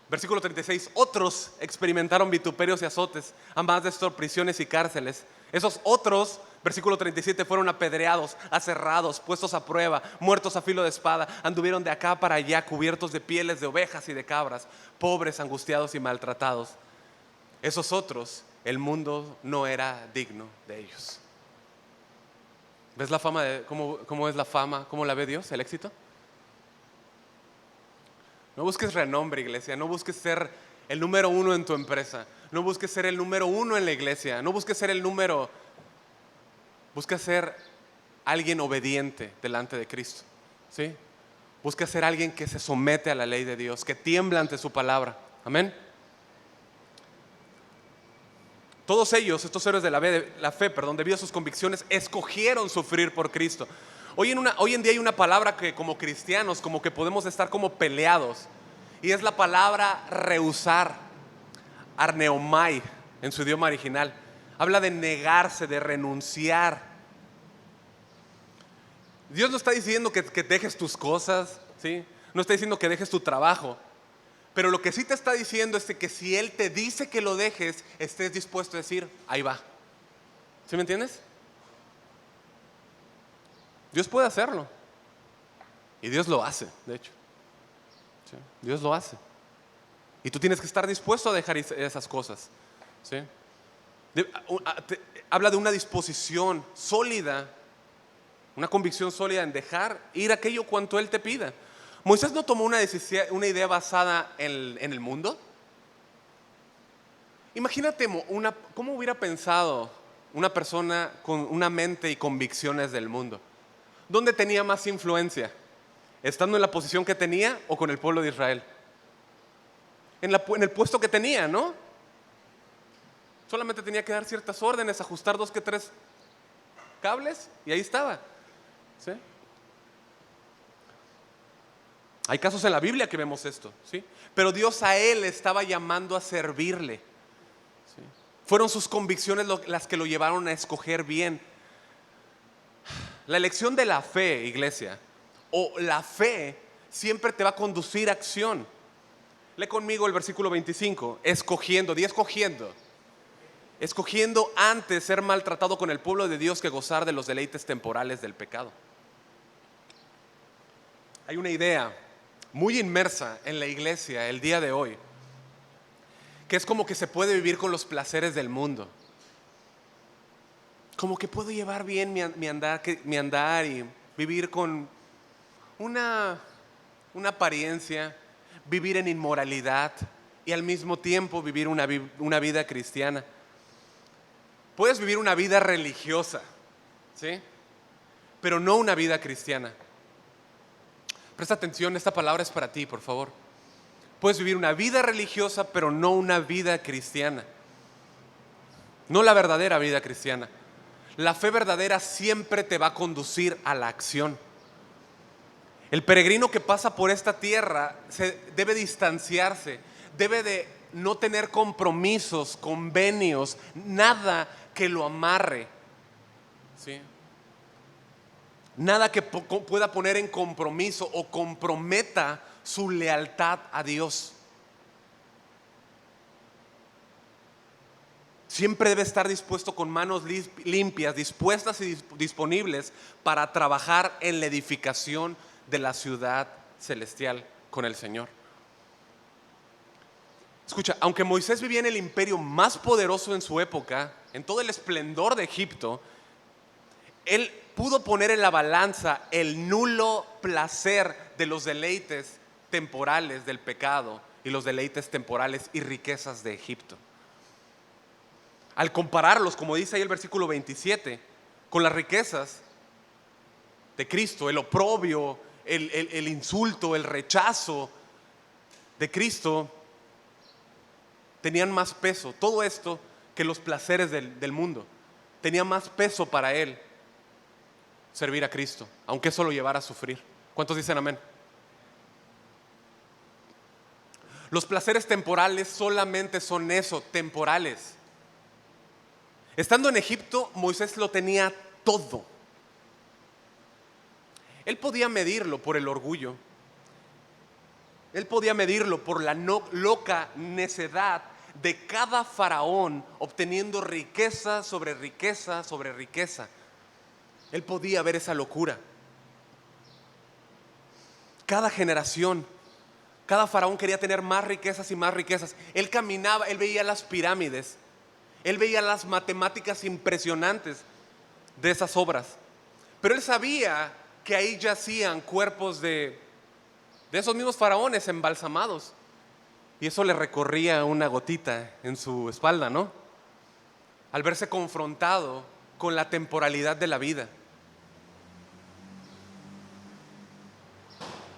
Versículo 36, otros experimentaron vituperios y azotes, a más de esto prisiones y cárceles. Esos otros, versículo 37, fueron apedreados, aserrados, puestos a prueba, muertos a filo de espada. Anduvieron de acá para allá, cubiertos de pieles de ovejas y de cabras, pobres, angustiados y maltratados. Esos otros, el mundo no era digno de ellos. ¿Ves la fama cómo es la fama, cómo la ve Dios, el éxito? No busques renombre, iglesia. No busques ser el número uno en tu empresa. No busques ser el número uno en la iglesia. No busques ser busca ser alguien obediente delante de Cristo, ¿sí? Busca ser alguien que se somete a la ley de Dios, que tiembla ante su palabra. Amén. Todos ellos, estos héroes de la fe, debido a sus convicciones, escogieron sufrir por Cristo. Hoy en día hay una palabra que como cristianos como que podemos estar como peleados, y es la palabra rehusar, arneomai en su idioma original. Habla de negarse, de renunciar. Dios no está diciendo que dejes tus cosas, ¿sí? No está diciendo que dejes tu trabajo. Pero lo que sí te está diciendo es que si Él te dice que lo dejes, estés dispuesto a decir, ahí va. ¿Sí me entiendes? Dios puede hacerlo. Y Dios lo hace, de hecho. ¿Sí? Dios lo hace. Y tú tienes que estar dispuesto a dejar esas cosas. ¿Sí? Habla de una disposición sólida, una convicción sólida en dejar ir aquello cuanto Él te pida. Moisés no tomó una idea basada en el mundo. Imagínate cómo hubiera pensado una persona con una mente y convicciones del mundo. ¿Dónde tenía más influencia? ¿Estando en la posición que tenía o con el pueblo de Israel? En el puesto que tenía, ¿no? Solamente tenía que dar ciertas órdenes, ajustar 2 que 3 cables y ahí estaba. ¿Sí? Hay casos en la Biblia que vemos esto, ¿sí? Pero Dios a él estaba llamando a servirle. ¿Sí? Fueron sus convicciones las que lo llevaron a escoger bien. La elección de la fe, iglesia, o la fe siempre te va a conducir a acción. Lee conmigo el versículo 25. Escogiendo antes ser maltratado con el pueblo de Dios que gozar de los deleites temporales del pecado. Hay una idea muy inmersa en la iglesia el día de hoy, que es como que se puede vivir con los placeres del mundo. Como que puedo llevar bien mi andar y vivir con una apariencia, vivir en inmoralidad y al mismo tiempo vivir una vida cristiana. Puedes vivir una vida religiosa, ¿sí? Pero no una vida cristiana. Presta atención, esta palabra es para ti, por favor. Puedes vivir una vida religiosa, pero no una vida cristiana. No la verdadera vida cristiana. La fe verdadera siempre te va a conducir a la acción. El peregrino que pasa por esta tierra debe distanciarse, debe de no tener compromisos, convenios, nada que lo amarre, ¿sí? Nada que pueda poner en compromiso o comprometa su lealtad a Dios. Siempre debe estar dispuesto con manos limpias, dispuestas y disponibles para trabajar en la edificación de la ciudad celestial con el Señor. Escucha, aunque Moisés vivía en el imperio más poderoso en su época, en todo el esplendor de Egipto, él pudo poner en la balanza el nulo placer de los deleites temporales del pecado y los deleites temporales y riquezas de Egipto. Al compararlos, como dice ahí el versículo 27, con las riquezas de Cristo, el oprobio, el insulto, el rechazo de Cristo, tenían más peso. Todo esto que los placeres del mundo. Tenía más peso para él servir a Cristo, aunque eso lo llevara a sufrir. ¿Cuántos dicen amén? Los placeres temporales solamente son eso, temporales. Estando en Egipto, Moisés lo tenía todo. Él podía medirlo por el orgullo. Él podía medirlo por la loca necedad de cada faraón obteniendo riqueza sobre riqueza sobre riqueza. Él podía ver esa locura. Cada generación, cada faraón quería tener más riquezas y más riquezas. Él caminaba, él veía las pirámides, él veía las matemáticas impresionantes de esas obras. Pero él sabía que ahí yacían cuerpos de esos mismos faraones embalsamados. Y eso le recorría una gotita en su espalda, ¿no? Al verse confrontado con la temporalidad de la vida.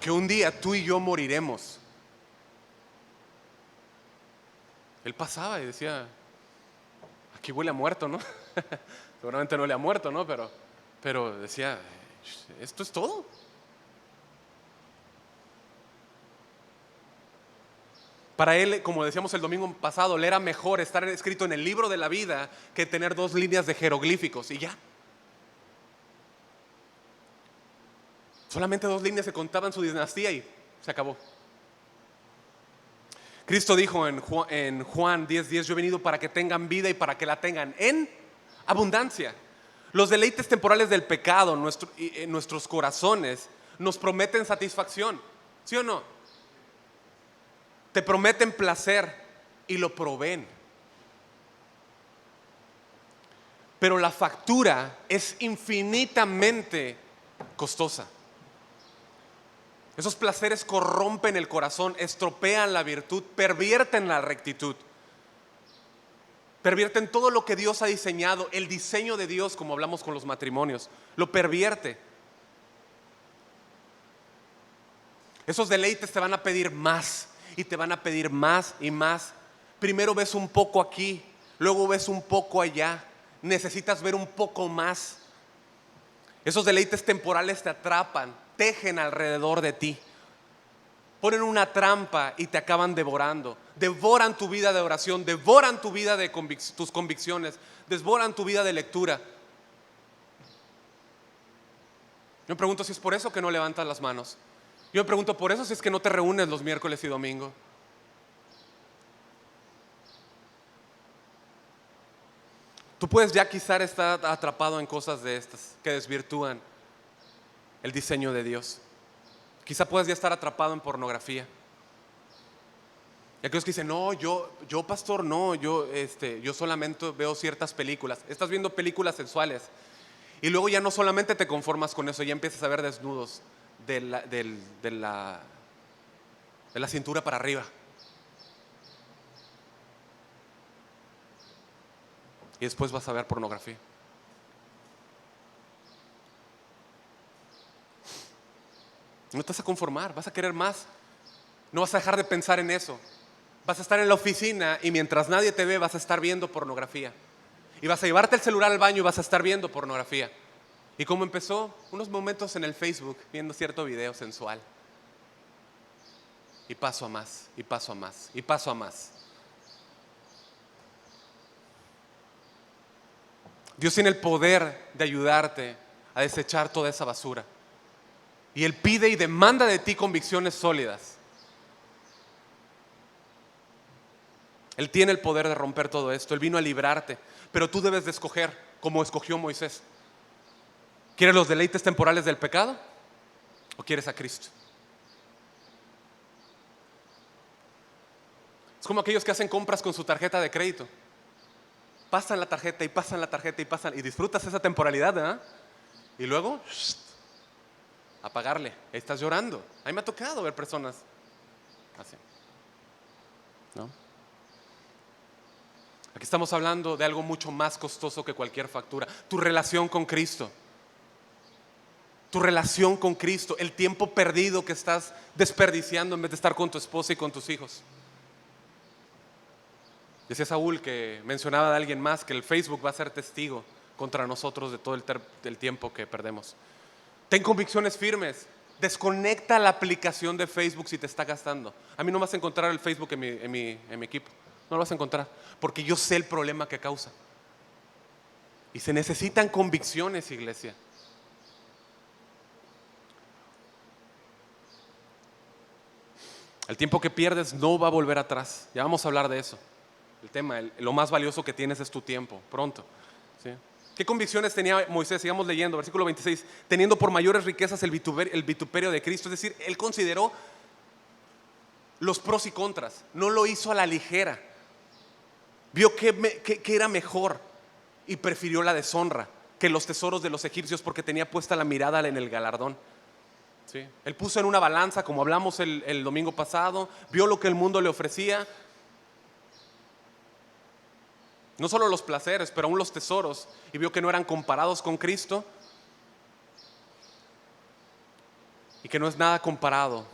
Que un día tú y yo moriremos. Él pasaba y decía, aquí huele a muerto, ¿no? Seguramente no le ha muerto, ¿no? Pero decía, esto es todo. Para él, como decíamos el domingo pasado, le era mejor estar escrito en el libro de la vida que tener 2 líneas de jeroglíficos y ya. Solamente 2 líneas se contaban su dinastía y se acabó. Cristo dijo en Juan 10:10, yo he venido para que tengan vida y para que la tengan en abundancia. Los deleites temporales del pecado en nuestros corazones nos prometen satisfacción, ¿sí o no? Te prometen placer y lo proveen. Pero la factura es infinitamente costosa. Esos placeres corrompen el corazón, estropean la virtud, pervierten la rectitud. Pervierten todo lo que Dios ha diseñado, el diseño de Dios, como hablamos con los matrimonios, lo pervierte. Esos deleites te van a pedir más y te van a pedir más y más. Primero ves un poco aquí, luego ves un poco allá. Necesitas ver un poco más. Esos deleites temporales te atrapan, tejen alrededor de ti. Ponen una trampa y te acaban devorando. Devoran tu vida de oración, devoran tu vida de tus convicciones, devoran tu vida de lectura. Yo me pregunto si es por eso que no levantas las manos. Yo me pregunto por eso si es que no te reúnes los miércoles y domingo. Tú puedes ya quizás estar atrapado en cosas de estas que desvirtúan el diseño de Dios. Quizá puedas ya estar atrapado en pornografía. Y aquellos que dicen, no, yo pastor, no, yo solamente veo ciertas películas. Estás viendo películas sensuales. Y luego ya no solamente te conformas con eso, ya empiezas a ver desnudos de la cintura para arriba. Y después vas a ver pornografía. No te vas a conformar, vas a querer más. No vas a dejar de pensar en eso. Vas a estar en la oficina y mientras nadie te ve vas a estar viendo pornografía. Y vas a llevarte el celular al baño y vas a estar viendo pornografía. ¿Y cómo empezó? Unos momentos en el Facebook viendo cierto video sensual. Y paso a más, y paso a más, y paso a más. Dios tiene el poder de ayudarte a desechar toda esa basura. Y Él pide y demanda de ti convicciones sólidas. Él tiene el poder de romper todo esto. Él vino a librarte. Pero tú debes de escoger como escogió Moisés. ¿Quieres los deleites temporales del pecado? ¿O quieres a Cristo? Es como aquellos que hacen compras con su tarjeta de crédito. Pasan la tarjeta y pasan la tarjeta y pasan. Y disfrutas esa temporalidad, ¿verdad? Y luego a pagarle. Estás llorando. A mí me ha tocado ver personas así, ¿no? Aquí estamos hablando de algo mucho más costoso que cualquier factura. Tu relación con Cristo. Tu relación con Cristo. El tiempo perdido que estás desperdiciando en vez de estar con tu esposa y con tus hijos. Decía Saúl que mencionaba de alguien más que el Facebook va a ser testigo contra nosotros de todo el tiempo que perdemos. Ten convicciones firmes. Desconecta la aplicación de Facebook si te está gastando. A mí no vas a encontrar el Facebook en mi equipo. No lo vas a encontrar porque yo sé el problema que causa. Y se necesitan convicciones, iglesia. El tiempo que pierdes no va a volver atrás. Ya vamos a hablar de eso. El tema, lo más valioso que tienes es tu tiempo, pronto, ¿sí? ¿Qué convicciones tenía Moisés? Sigamos leyendo, versículo 26. Teniendo por mayores riquezas el vituperio de Cristo. Es decir, él consideró los pros y contras. No lo hizo a la ligera. Vio que era mejor y prefirió la deshonra que los tesoros de los egipcios porque tenía puesta la mirada en el galardón. ¿Sí? Él puso en una balanza, como hablamos el domingo pasado, vio lo que el mundo le ofrecía. No solo los placeres, pero aún los tesoros. Y vio que no eran comparados con Cristo. Y que no es nada comparado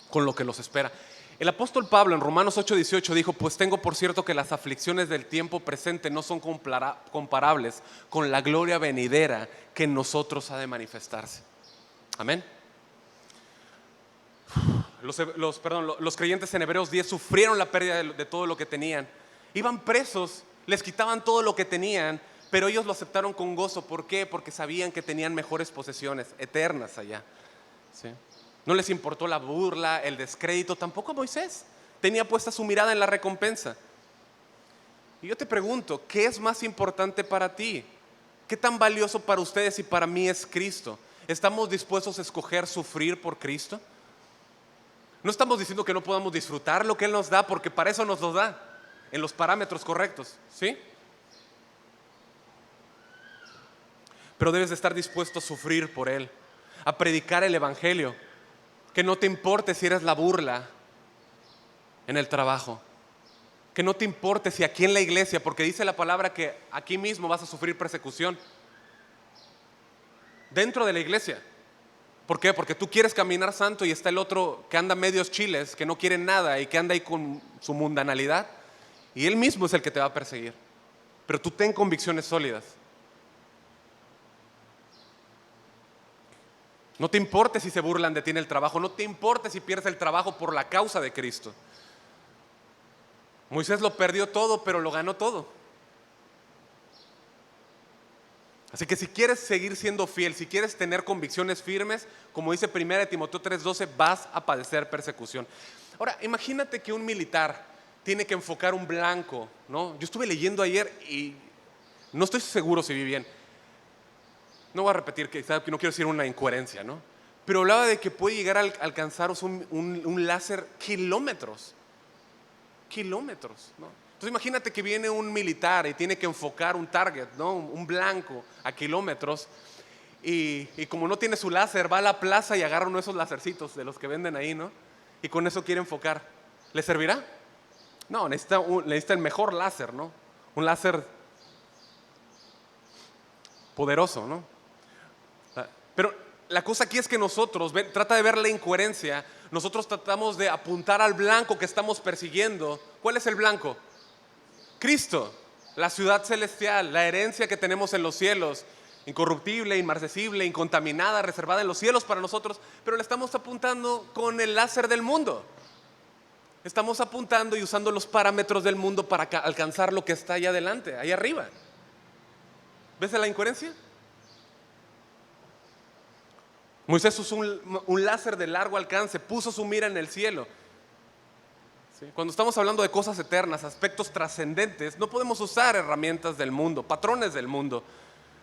con lo que los espera. El apóstol Pablo en Romanos 8:18 dijo, pues tengo por cierto que las aflicciones del tiempo presente no son comparables con la gloria venidera que en nosotros ha de manifestarse. Amén. los creyentes en Hebreos 10 sufrieron la pérdida de todo lo que tenían. Iban presos, les quitaban todo lo que tenían, pero ellos lo aceptaron con gozo. ¿Por qué? Porque sabían que tenían mejores posesiones eternas allá. ¿Sí? No les importó la burla, el descrédito, tampoco a Moisés. Tenía puesta su mirada en la recompensa. Y yo te pregunto, ¿qué es más importante para ti? ¿Qué tan valioso para ustedes y para mí es Cristo? ¿Estamos dispuestos a escoger sufrir por Cristo? No estamos diciendo que no podamos disfrutar lo que Él nos da, porque para eso nos lo da, en los parámetros correctos, ¿sí? Pero debes de estar dispuesto a sufrir por Él, a predicar el Evangelio, que no te importe si eres la burla en el trabajo, que no te importe si aquí en la iglesia, porque dice la palabra que aquí mismo vas a sufrir persecución, dentro de la iglesia. ¿Por qué? Porque tú quieres caminar santo y está el otro que anda medios chiles, que no quiere nada y que anda ahí con su mundanalidad, y él mismo es el que te va a perseguir. Pero tú ten convicciones sólidas. No te importe si se burlan de ti en el trabajo, no te importe si pierdes el trabajo por la causa de Cristo. Moisés lo perdió todo, pero lo ganó todo. Así que si quieres seguir siendo fiel, si quieres tener convicciones firmes, como dice 1 Timoteo 3:12, vas a padecer persecución. Ahora, imagínate que un militar tiene que enfocar un blanco, ¿no? Yo estuve leyendo ayer y no estoy seguro si vi bien. No voy a repetir, que no quiero decir una incoherencia, ¿no? Pero hablaba de que puede llegar a alcanzar un láser kilómetros, ¿no? Entonces imagínate que viene un militar y tiene que enfocar un target, ¿no? Un blanco a kilómetros y como no tiene su láser, va a la plaza y agarra uno de esos lásercitos de los que venden ahí, ¿no? Y con eso quiere enfocar. ¿Le servirá? No, necesita el mejor láser, ¿no? Un láser poderoso, ¿no? Pero la cosa aquí es que nosotros, trata de ver la incoherencia, nosotros tratamos de apuntar al blanco que estamos persiguiendo. ¿Cuál es el blanco? Cristo, la ciudad celestial, la herencia que tenemos en los cielos, incorruptible, inmarcesible, incontaminada, reservada en los cielos para nosotros, pero le estamos apuntando con el láser del mundo. Estamos apuntando y usando los parámetros del mundo para alcanzar lo que está allá adelante, ahí arriba. ¿Ves la incoherencia? Moisés usó un láser de largo alcance, puso su mira en el cielo. ¿Sí? Cuando estamos hablando de cosas eternas, aspectos trascendentes, no podemos usar herramientas del mundo, patrones del mundo.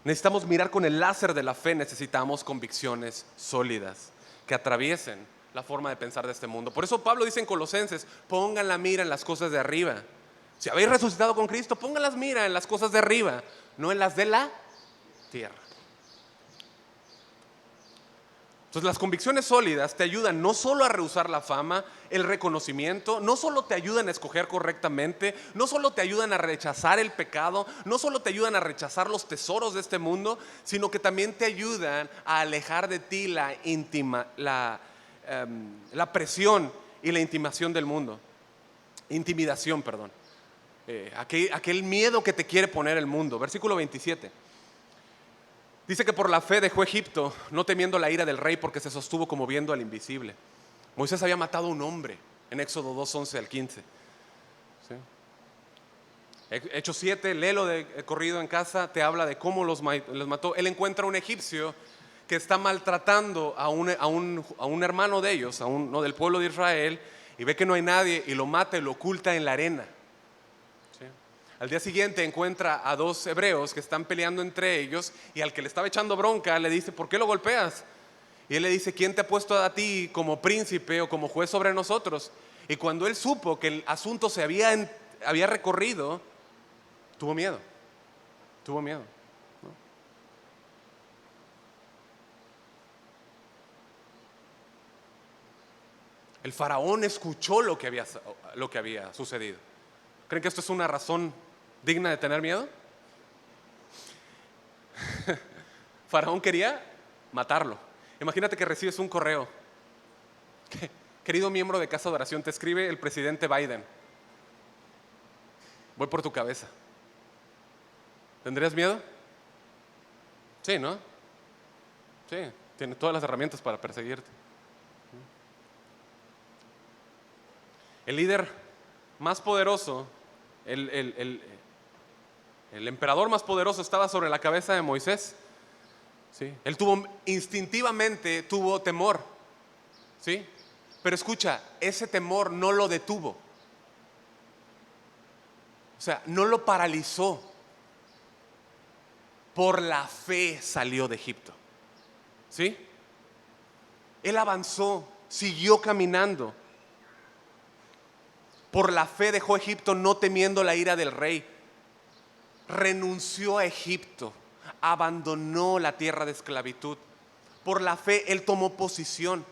Necesitamos mirar con el láser de la fe, necesitamos convicciones sólidas que atraviesen la forma de pensar de este mundo. Por eso Pablo dice en Colosenses, pongan la mira en las cosas de arriba. Si habéis resucitado con Cristo, pongan las mira en las cosas de arriba, no en las de la tierra. Entonces las convicciones sólidas te ayudan no solo a rehusar la fama, el reconocimiento, no solo te ayudan a escoger correctamente, no solo te ayudan a rechazar el pecado, no solo te ayudan a rechazar los tesoros de este mundo, sino que también te ayudan a alejar de ti la presión y la intimidación, perdón. Aquel miedo que te quiere poner el mundo. Versículo 27. Dice que por la fe dejó Egipto, no temiendo la ira del rey, porque se sostuvo como viendo al invisible. Moisés había matado a un hombre en Éxodo 2:11 al 15. ¿Sí? Hechos 7, léelo de corrido en casa, te habla de cómo los mató. Él encuentra a un egipcio que está maltratando a un hermano de ellos, ¿no? Del pueblo de Israel, y ve que no hay nadie y lo mata y lo oculta en la arena. ¿Sí? Al día siguiente encuentra a dos hebreos que están peleando entre ellos y al que le estaba echando bronca le dice, ¿por qué lo golpeas? Y él le dice, ¿quién te ha puesto a ti como príncipe o como juez sobre nosotros? Y cuando él supo que el asunto se había recorrido, tuvo miedo, ¿no? El faraón escuchó lo que había sucedido. ¿Creen que esto es una razón digna de tener miedo? Faraón quería matarlo. Imagínate que recibes un correo. Querido miembro de Casa de Oración, te escribe el presidente Biden. Voy por tu cabeza. ¿Tendrías miedo? Sí, ¿no? Sí, tiene todas las herramientas para perseguirte. El líder más poderoso, el emperador más poderoso estaba sobre la cabeza de Moisés. ¿Sí? Él instintivamente tuvo temor. ¿Sí? Pero escucha, ese temor no lo detuvo. O sea, no lo paralizó. Por la fe salió de Egipto. ¿Sí? Él avanzó, siguió caminando. Por la fe dejó Egipto no temiendo la ira del rey. Renunció a Egipto, abandonó la tierra de esclavitud. Por la fe él tomó posición.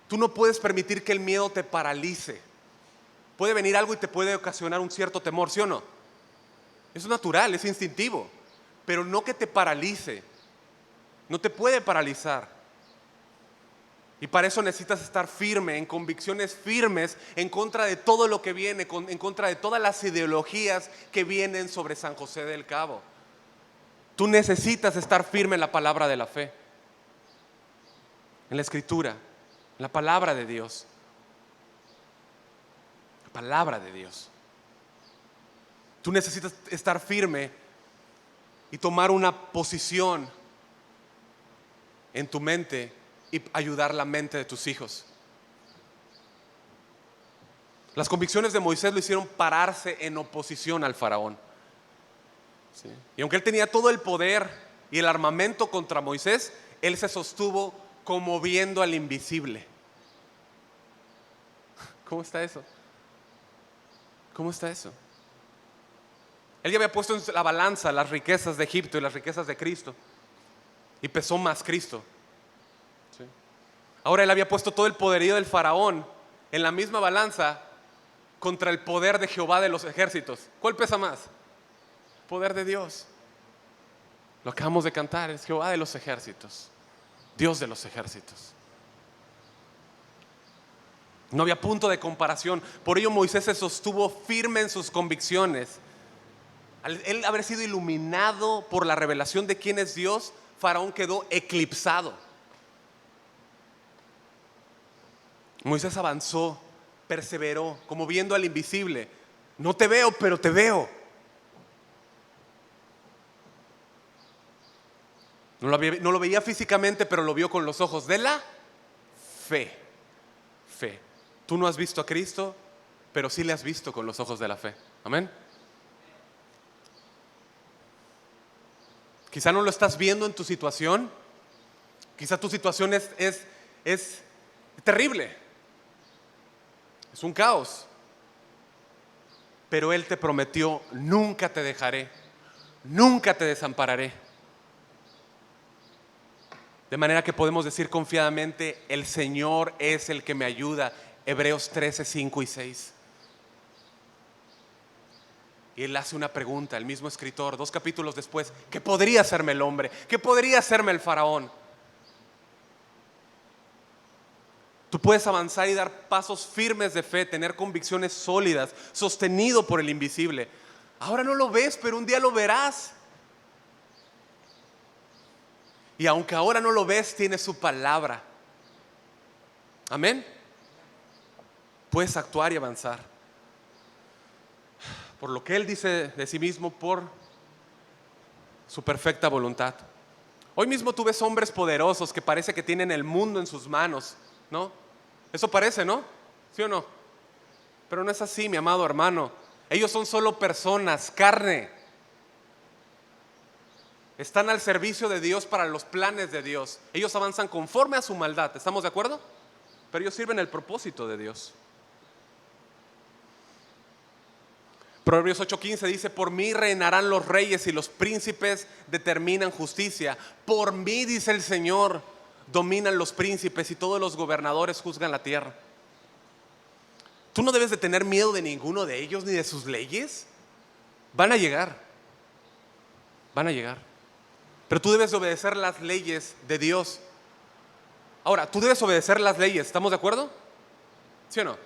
Tú no puedes permitir que el miedo te paralice. Puede venir algo y te puede ocasionar un cierto temor, ¿sí o no? Es natural, es instintivo, pero no que te paralice. No te puede paralizar. Y para eso necesitas estar firme, en convicciones firmes, en contra de todo lo que viene, en contra de todas las ideologías que vienen sobre San José del Cabo. Tú necesitas estar firme en la palabra de la fe, en la Escritura, en la palabra de Dios. La palabra de Dios. Tú necesitas estar firme y tomar una posición en tu mente y ayudar la mente de tus hijos. Las convicciones de Moisés lo hicieron pararse en oposición al faraón. ¿Sí? Y aunque él tenía todo el poder y el armamento contra Moisés, él se sostuvo como viendo al invisible. ¿Cómo está eso? ¿Cómo está eso? Él ya había puesto en la balanza las riquezas de Egipto y las riquezas de Cristo, y pesó más Cristo. ¿Sí? Ahora él había puesto todo el poderío del faraón en la misma balanza contra el poder de Jehová de los ejércitos. ¿Cuál pesa más? El poder de Dios. Lo acabamos de cantar, es Jehová de los ejércitos, Dios de los ejércitos. No había punto de comparación. Por ello Moisés se sostuvo firme en sus convicciones. Al él haber sido iluminado por la revelación de quién es Dios, Faraón quedó eclipsado. Moisés avanzó, perseveró, como viendo al invisible. No te veo, pero te veo. No lo veía físicamente, pero lo vio con los ojos de la fe. Fe. Tú no has visto a Cristo, pero sí le has visto con los ojos de la fe. Amén. Quizá no lo estás viendo en tu situación. Quizá tu situación es terrible. Es un caos. Pero Él te prometió: nunca te dejaré, nunca te desampararé. De manera que podemos decir confiadamente: el Señor es el que me ayuda. Hebreos 13, 5 y 6. Y él hace una pregunta, el mismo escritor, 2 capítulos después: ¿qué podría hacerme el hombre? ¿Qué podría hacerme el faraón? Tú puedes avanzar y dar pasos firmes de fe, tener convicciones sólidas, sostenido por el invisible. Ahora no lo ves, pero un día lo verás. Y aunque ahora no lo ves, tiene su palabra. Amén. Puedes actuar y avanzar por lo que Él dice de sí mismo, por su perfecta voluntad. Hoy mismo tú ves hombres poderosos que parece que tienen el mundo en sus manos, ¿no? Eso parece, ¿no? ¿Sí o no? Pero no es así, mi amado hermano. Ellos son solo personas, carne. Están al servicio de Dios para los planes de Dios. Ellos avanzan conforme a su maldad, ¿estamos de acuerdo? Pero ellos sirven el propósito de Dios. Proverbios 8:15 dice: por mí reinarán los reyes y los príncipes determinan justicia. Por mí, dice el Señor, dominan los príncipes y todos los gobernadores juzgan la tierra. Tú no debes de tener miedo de ninguno de ellos ni de sus leyes. Van a llegar. Van a llegar. Pero tú debes de obedecer las leyes de Dios. Ahora, tú debes obedecer las leyes, ¿estamos de acuerdo? ¿Sí o no?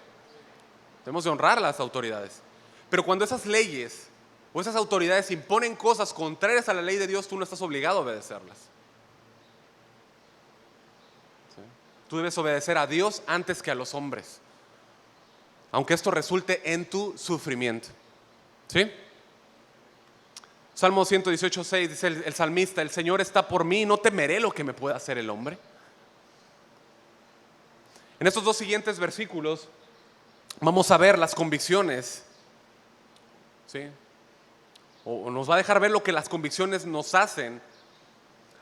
Debemos de honrar a las autoridades. Pero cuando esas leyes o esas autoridades imponen cosas contrarias a la ley de Dios, tú no estás obligado a obedecerlas. ¿Sí? Tú debes obedecer a Dios antes que a los hombres. aunque esto resulte en tu sufrimiento. ¿Sí? Salmo 118:6 dice el salmista: el Señor está por mí, no temeré lo que me pueda hacer el hombre. En estos dos siguientes versículos vamos a ver las convicciones, ¿sí? O nos va a dejar ver lo que las convicciones nos hacen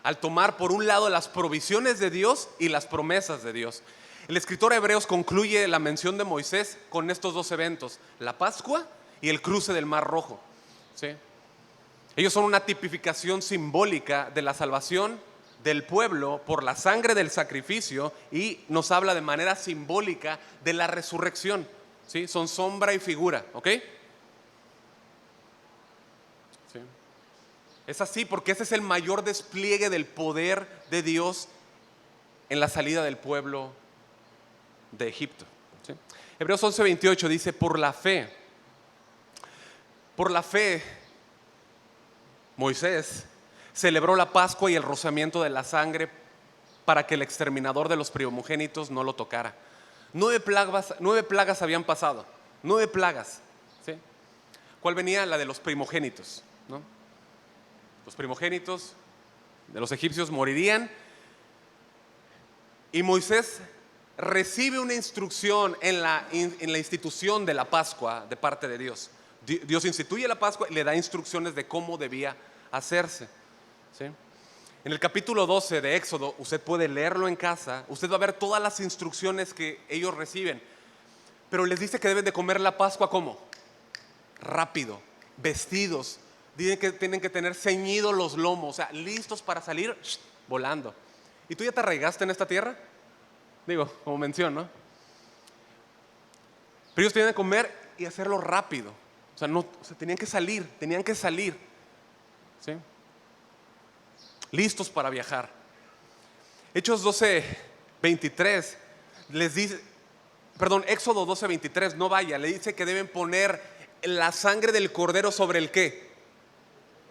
al tomar por un lado las provisiones de Dios y las promesas de Dios. El escritor de Hebreos concluye la mención de Moisés con estos dos eventos: la Pascua y el cruce del Mar Rojo, ¿sí? Ellos son una tipificación simbólica de la salvación del pueblo por la sangre del sacrificio, y nos habla de manera simbólica de la resurrección, ¿sí? Son sombra y figura, ¿ok? ¿Sí? Es así porque ese es el mayor despliegue del poder de Dios en la salida del pueblo de Egipto, ¿sí? Hebreos 11:28 dice: por la fe Moisés celebró la Pascua y el rociamiento de la sangre para que el exterminador de los primogénitos no lo tocara. 9 plagas habían pasado, 9 plagas, ¿sí? ¿Cuál venía? La de los primogénitos, ¿no? Los primogénitos de los egipcios morirían, y Moisés recibe una instrucción en la institución de la Pascua de parte de Dios. Dios instituye la Pascua y le da instrucciones de cómo debía hacerse, ¿sí? En el capítulo 12 de Éxodo, usted puede leerlo en casa, usted va a ver todas las instrucciones que ellos reciben, pero les dice que deben de comer la Pascua ¿cómo? Rápido, vestidos, tienen que tener ceñidos los lomos, o sea, listos para salir volando. ¿Y tú ya te arraigaste en esta tierra? Digo, como menciono, ¿no? Pero ellos tenían que comer y hacerlo rápido. O sea, tenían que salir, ¿sí? Listos para viajar. Hechos 12:23 les dice, perdón, Éxodo 12:23, no vaya, le dice que deben poner la sangre del cordero sobre el ¿qué?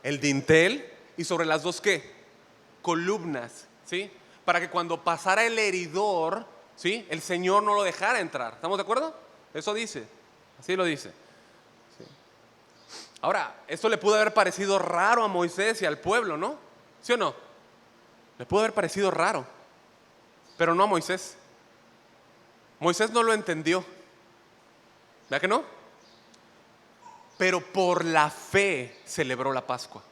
El dintel, y sobre las dos ¿qué? Columnas, ¿sí? Para que cuando pasara el heridor, ¿sí? El Señor no lo dejara entrar. ¿Estamos de acuerdo? Eso dice, así lo dice. Ahora, esto le pudo haber parecido raro a Moisés y al pueblo, ¿no? ¿Sí o no? Le pudo haber parecido raro, pero no a Moisés. Moisés no lo entendió, ¿verdad que no? Pero por la fe celebró la Pascua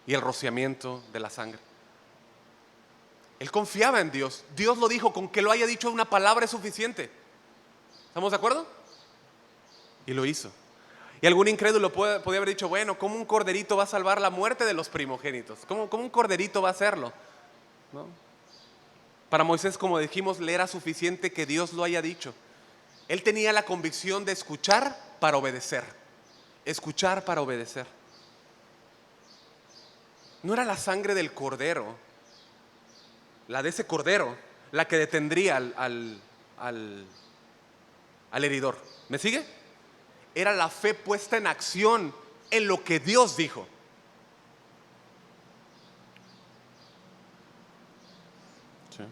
y el rociamiento de la sangre. Él confiaba en Dios. Dios lo dijo, con que lo haya dicho una palabra es suficiente. ¿Estamos de acuerdo? Y lo hizo. Y algún incrédulo podía haber dicho: bueno, ¿cómo un corderito va a salvar la muerte de los primogénitos? ¿Cómo un corderito va a hacerlo? ¿No? Para Moisés, como dijimos, le era suficiente que Dios lo haya dicho. Él tenía la convicción de escuchar para obedecer. Escuchar para obedecer. No era la sangre del cordero, la de ese cordero, la que detendría al heridor. ¿Me sigue? Era la fe puesta en acción en lo que Dios dijo. Sí.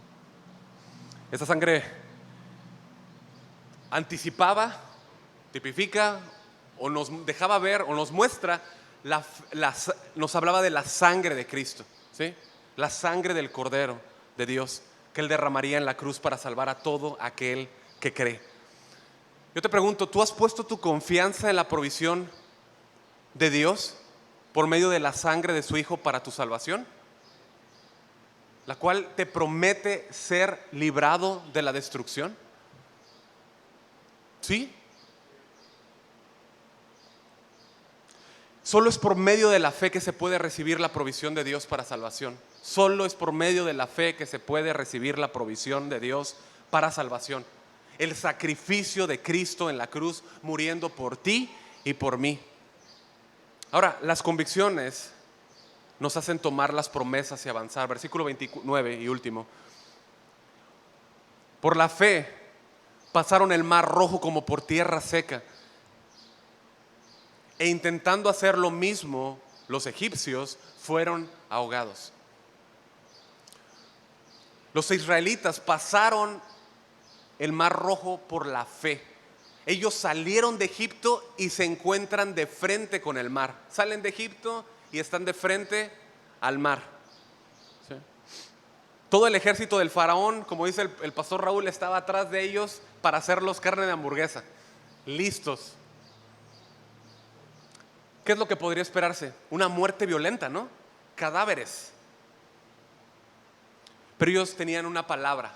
Esa sangre anticipaba, tipifica, o nos dejaba ver, o nos muestra, nos hablaba de la sangre de Cristo, ¿sí? La sangre del Cordero de Dios que Él derramaría en la cruz para salvar a todo aquel que cree. Yo te pregunto, ¿tú has puesto tu confianza en la provisión de Dios por medio de la sangre de su Hijo para tu salvación? La cual te promete ser librado de la destrucción. ¿Sí? Solo es por medio de la fe que se puede recibir la provisión de Dios para salvación. Solo es por medio de la fe que se puede recibir la provisión de Dios para salvación. El sacrificio de Cristo en la cruz, muriendo por ti y por mí. Ahora, las convicciones nos hacen tomar las promesas y avanzar. Versículo 29 y último. Por la fe pasaron el mar rojo como por tierra seca, e intentando hacer lo mismo, los egipcios fueron ahogados. Los israelitas pasaron el mar rojo por la fe. Ellos salieron de Egipto y se encuentran de frente con el mar. Salen de Egipto y están de frente al mar. ¿Sí? Todo el ejército del faraón, como dice el pastor Raúl, estaba atrás de ellos para hacerlos carne de hamburguesa. Listos. ¿Qué es lo que podría esperarse? Una muerte violenta, ¿no? Cadáveres. Pero ellos tenían una palabra.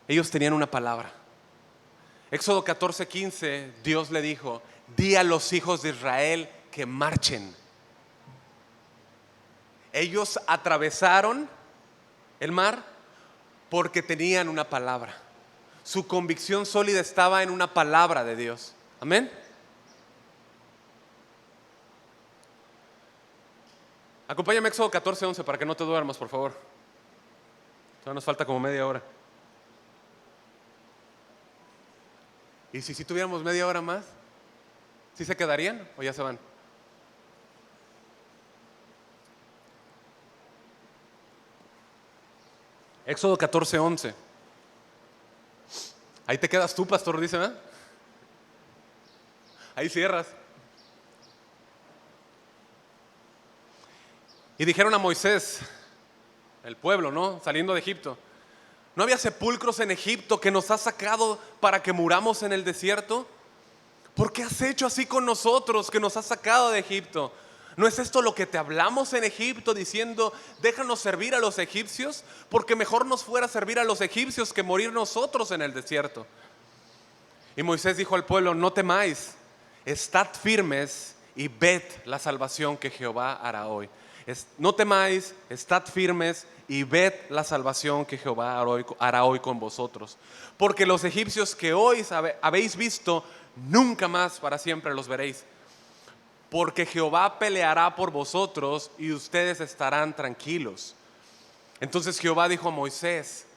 Ellos tenían una palabra. Éxodo 14:15, Dios le dijo: di a los hijos de Israel que marchen. Ellos atravesaron el mar porque tenían una palabra. Su convicción sólida estaba en una palabra de Dios. Amén. Acompáñame a Éxodo 14:11 para que no te duermas, por favor. Todavía nos falta como media hora. ¿Y si tuviéramos media hora más? ¿Sí se quedarían o ya se van? Éxodo 14:11. Ahí te quedas tú, pastor, dice, ¿verdad? Ahí cierras. Y dijeron a Moisés, el pueblo, ¿no? Saliendo de Egipto: ¿no había sepulcros en Egipto que nos has sacado para que muramos en el desierto? ¿Por qué has hecho así con nosotros que nos has sacado de Egipto? ¿No es esto lo que te hablamos en Egipto diciendo: déjanos servir a los egipcios? Porque mejor nos fuera servir a los egipcios que morir nosotros en el desierto. Y Moisés dijo al pueblo: no temáis, estad firmes y ved la salvación que Jehová hará hoy. No temáis, estad firmes y ved la salvación que Jehová hará hoy con vosotros. Porque los egipcios que hoy habéis visto, nunca más para siempre los veréis. Porque Jehová peleará por vosotros y ustedes estarán tranquilos. Entonces Jehová dijo a Moisés,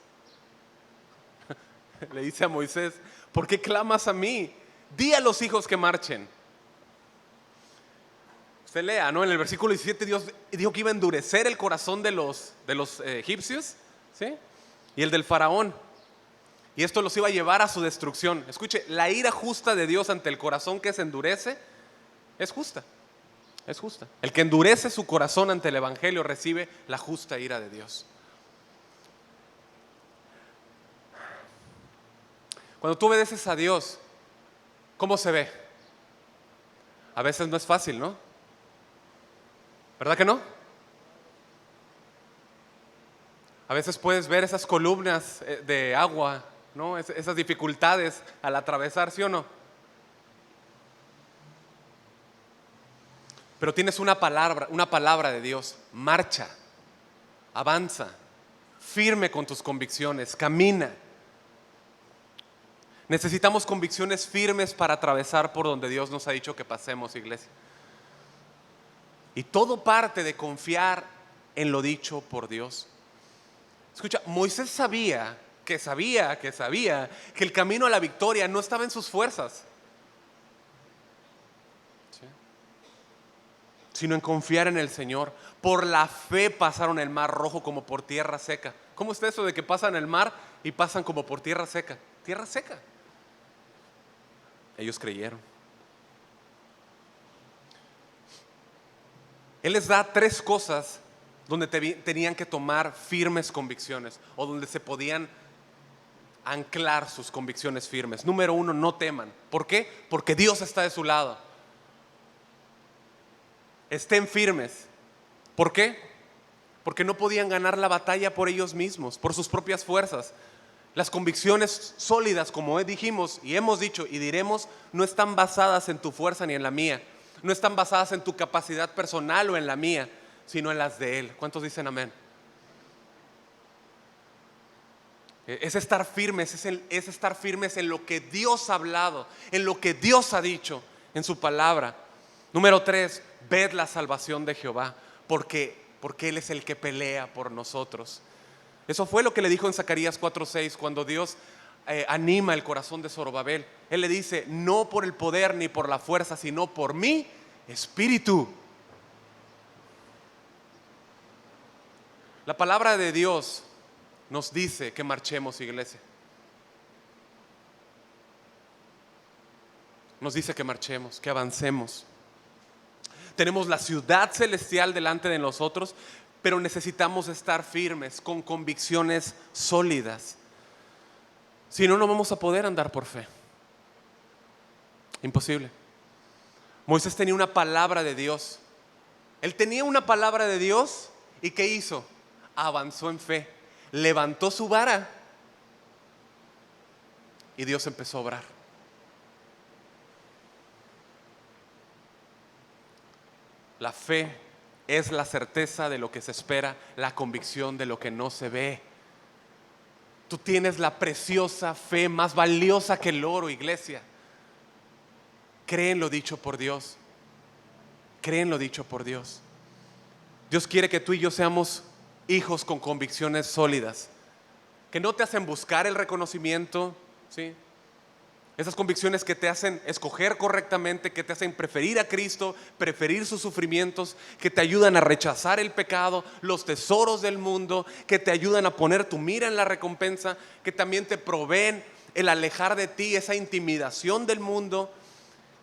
le dice a Moisés: ¿por qué clamas a mí? Di a los hijos que marchen. Usted lea, ¿no? En el versículo 17 Dios dijo que iba a endurecer el corazón de los egipcios, ¿sí? Y el del faraón. Y esto los iba a llevar a su destrucción. Escuche, la ira justa de Dios ante el corazón que se endurece es justa. Es justa. El que endurece su corazón ante el evangelio recibe la justa ira de Dios. Cuando tú obedeces a Dios, ¿cómo se ve? A veces no es fácil, ¿no? ¿Verdad que no? A veces puedes ver esas columnas de agua, ¿no? Esas dificultades al atravesar, ¿sí o no? Pero tienes una palabra de Dios: marcha, avanza, firme con tus convicciones, camina. Necesitamos convicciones firmes para atravesar por donde Dios nos ha dicho que pasemos, iglesia. Y todo parte de confiar en lo dicho por Dios. Escucha, Moisés sabía que el camino a la victoria no estaba en sus fuerzas, ¿sí?, sino en confiar en el Señor. Por la fe pasaron el mar rojo como por tierra seca. ¿Cómo está eso de que pasan el mar y pasan como por tierra seca? Tierra seca. Ellos creyeron. Él les da 3 cosas donde tenían que tomar firmes convicciones, o donde se podían anclar sus convicciones firmes. Número 1, no teman. ¿Por qué? Porque Dios está de su lado. Estén firmes. ¿Por qué? Porque no podían ganar la batalla por ellos mismos, por sus propias fuerzas. Las convicciones sólidas, como dijimos y hemos dicho y diremos, no están basadas en tu fuerza ni en la mía. No están basadas en tu capacidad personal o en la mía, sino en las de Él. ¿Cuántos dicen amén? Es estar firmes, es estar firmes en lo que Dios ha hablado, en lo que Dios ha dicho en su palabra. Número 3, ved la salvación de Jehová, porque Él es el que pelea por nosotros. Eso fue lo que le dijo en Zacarías 4:6 cuando Dios anima el corazón de Zorobabel. Él le dice: no por el poder ni por la fuerza, sino por mi espíritu. La palabra de Dios nos dice que marchemos, iglesia. nos dice que marchemos, que avancemos. Tenemos la ciudad celestial delante de nosotros, pero necesitamos estar firmes, con convicciones sólidas. Si no, no vamos a poder andar por fe. Imposible. Moisés tenía una palabra de Dios. Él tenía una palabra de Dios, ¿y qué hizo? Avanzó en fe, levantó su vara y Dios empezó a obrar. La fe es la certeza de lo que se espera, la convicción de lo que no se ve. Tú tienes la preciosa fe más valiosa que el oro, iglesia. Cree en lo dicho por Dios. Cree en lo dicho por Dios. Dios quiere que tú y yo seamos hijos con convicciones sólidas, que no te hacen buscar el reconocimiento, ¿sí? Esas convicciones que te hacen escoger correctamente, que te hacen preferir a Cristo, preferir sus sufrimientos, que te ayudan a rechazar el pecado, los tesoros del mundo, que te ayudan a poner tu mira en la recompensa, que también te proveen el alejar de ti esa intimidación del mundo,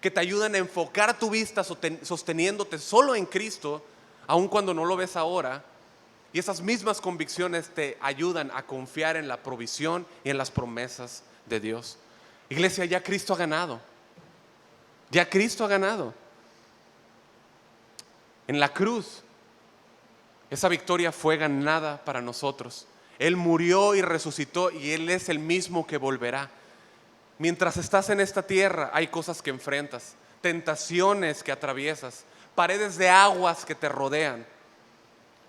que te ayudan a enfocar tu vista sosteniéndote solo en Cristo, aun cuando no lo ves ahora. Y esas mismas convicciones te ayudan a confiar en la provisión y en las promesas de Dios. Iglesia, ya Cristo ha ganado. Ya Cristo ha ganado. En la cruz, esa victoria fue ganada para nosotros. Él murió y resucitó, y Él es el mismo que volverá. Mientras estás en esta tierra, hay cosas que enfrentas, tentaciones que atraviesas, paredes de aguas que te rodean.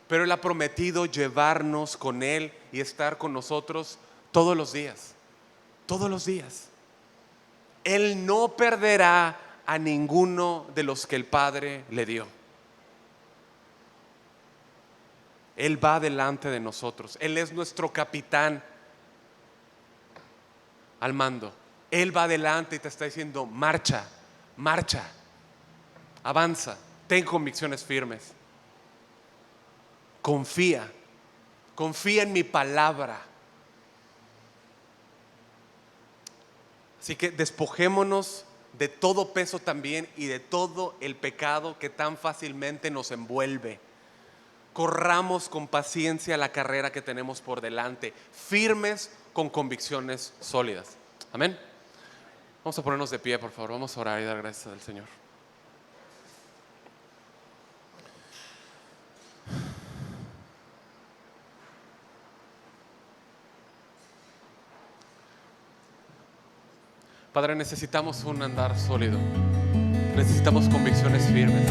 Pero Él ha prometido llevarnos con Él y estar con nosotros todos los días. Todos los días. Él no perderá a ninguno de los que el Padre le dio. Él va delante de nosotros. Él es nuestro capitán al mando. Él va adelante y te está diciendo: marcha, marcha, avanza, ten convicciones firmes. Confía, confía en mi palabra. Así que despojémonos de todo peso también y de todo el pecado que tan fácilmente nos envuelve. Corramos con paciencia la carrera que tenemos por delante, firmes con convicciones sólidas. Amén. Vamos a ponernos de pie, por favor. Vamos a orar y dar gracias al Señor. Padre, necesitamos un andar sólido. Necesitamos convicciones firmes.